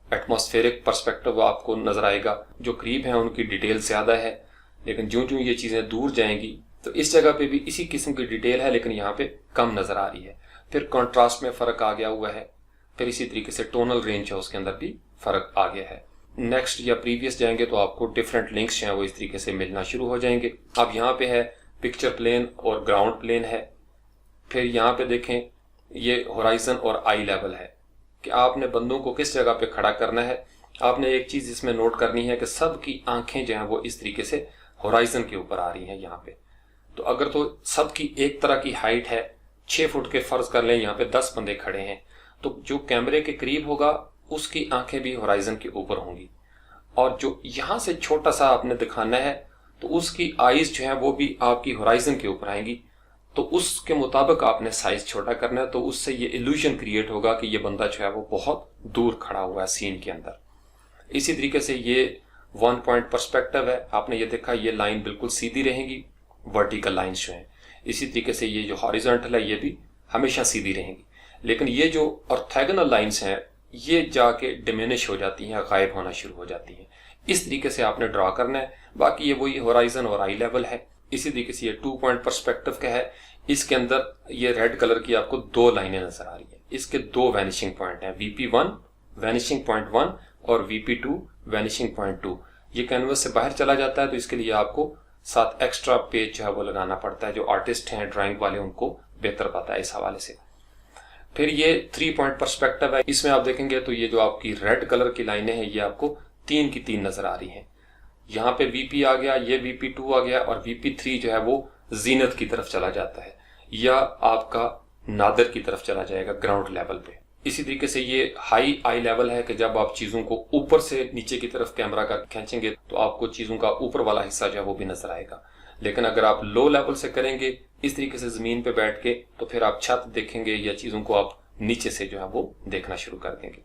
एटमॉस्फेरिक पर्सपेक्टिव आपको नजर आएगा। जो करीब है उनकी डिटेल ज्यादा है, लेकिन जो जो ये चीजें दूर जाएंगी तो इस जगह पे भी इसी किस्म की डिटेल है लेकिन यहाँ पे कम नजर आ रही है। फिर कॉन्ट्रास्ट में फर्क आ गया हुआ है। फिर इसी तरीके से टोनल रेंज है उसके अंदर भी फर्क आ गया है। नेक्स्ट या प्रीवियस जाएंगे तो आपको डिफरेंट लिंक्स हैं वो इस तरीके से मिलना शुरू हो जाएंगे। अब यहाँ पे है पिक्चर प्लेन और ग्राउंड प्लेन है। फिर यहाँ पे देखें ये होराइजन और आई लेवल है कि आपने बंदों को किस जगह पे खड़ा करना है। आपने एक चीज इसमें नोट करनी है कि सबकी आंखें जो हैं वो इस तरीके से होराइजन के ऊपर आ रही हैं यहाँ पे। तो अगर तो सबकी एक तरह की हाइट है 6 फुट के, फर्ज कर लें यहाँ पे 10 बंदे खड़े हैं, तो जो कैमरे के करीब होगा उसकी आंखें भी होराइजन के ऊपर होंगी, और जो यहां से छोटा सा आपने दिखाना है तो उसकी आईज जो है वो भी आपकी होराइजन के ऊपर आएंगी। तो उसके मुताबिक आपने साइज छोटा करना है, तो उससे ये इल्यूजन क्रिएट होगा कि ये बंदा जो है वो बहुत दूर खड़ा हुआ है सीन के अंदर। इसी तरीके से ये 1 पॉइंट पर्सपेक्टिव है। आपने ये देखा ये लाइन बिल्कुल सीधी रहेंगी, वर्टिकल लाइन्स जो है। इसी तरीके से ये जो हॉरिजॉन्टल है ये भी हमेशा सीधी रहेंगी, लेकिन ये जो ऑर्थोगोनल लाइन्स हैं ये जाके डिमिनिश हो जाती हैं, गायब होना शुरू हो जाती हैं। इस तरीके से आपने ड्रॉ करना है। बाकी ये वही होराइजन और आई लेवल है। इसी तरीके से ये 2 पॉइंट पर्सपेक्टिव का है। इसके अंदर ये रेड कलर की आपको 2 लाइनें नजर आ रही है। इसके 2 वैनिशिंग पॉइंट हैं, VP1 वैनिशिंग पॉइंट 1 और VP2 वैनिशिंग पॉइंट 2। ये कैनवस से बाहर चला जाता है तो इसके लिए आपको 7 एक्स्ट्रा पेज जो है वो लगाना पड़ता है। जो आर्टिस्ट हैं ड्राइंग वाले उनको बेहतर पता है इस हवाले से। फिर ये 3 पॉइंट पर्सपेक्टिव है। इसमें आप देखेंगे तो ये जो आपकी रेड कलर की लाइनें हैं ये आपको 3 की 3 नजर आ रही हैं। यहाँ पे VP आ गया, ये VP2 आ गया, और VP3 जो है वो जीनत की तरफ चला जाता है, या आपका नादर की तरफ चला जाएगा, ग्राउंड लेवल पे। इसी तरीके से ये हाई आई लेवल है कि जब आप चीजों को ऊपर से नीचे की तरफ कैमरा का खींचेंगे तो आपको चीजों का ऊपर वाला हिस्सा जो है वो भी नजर आएगा। लेकिन अगर आप लो लेवल से करेंगे इस तरीके से जमीन पे बैठ के, तो फिर आप छत देखेंगे या चीजों को आप नीचे से जो है वो देखना शुरू कर देंगे।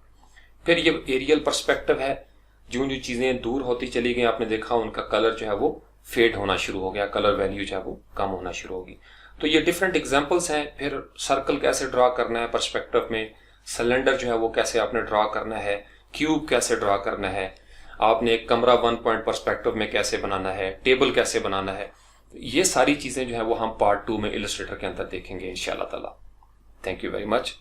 फिर ये एरियल पर्सपेक्टिव है, जो जो चीजें दूर होती चली गई आपने देखा उनका कलर जो है वो फेड होना शुरू हो गया, कलर वैल्यू जो है वो कम होना शुरू होगी। तो ये डिफरेंट एग्जांपल्स हैं। फिर सर्कल कैसे ड्रा करना है पर्सपेक्टिव में, सिलेंडर जो है वो कैसे आपने ड्रा करना है, क्यूब कैसे ड्रा करना है, आपने एक कमरा 1 पॉइंट पर्सपेक्टिव में कैसे बनाना है, टेबल कैसे बनाना है, ये सारी चीजें जो है वो हम पार्ट 2 में इलस्ट्रेटर के अंदर देखेंगे इंशाल्लाह ताला। Thank you very much.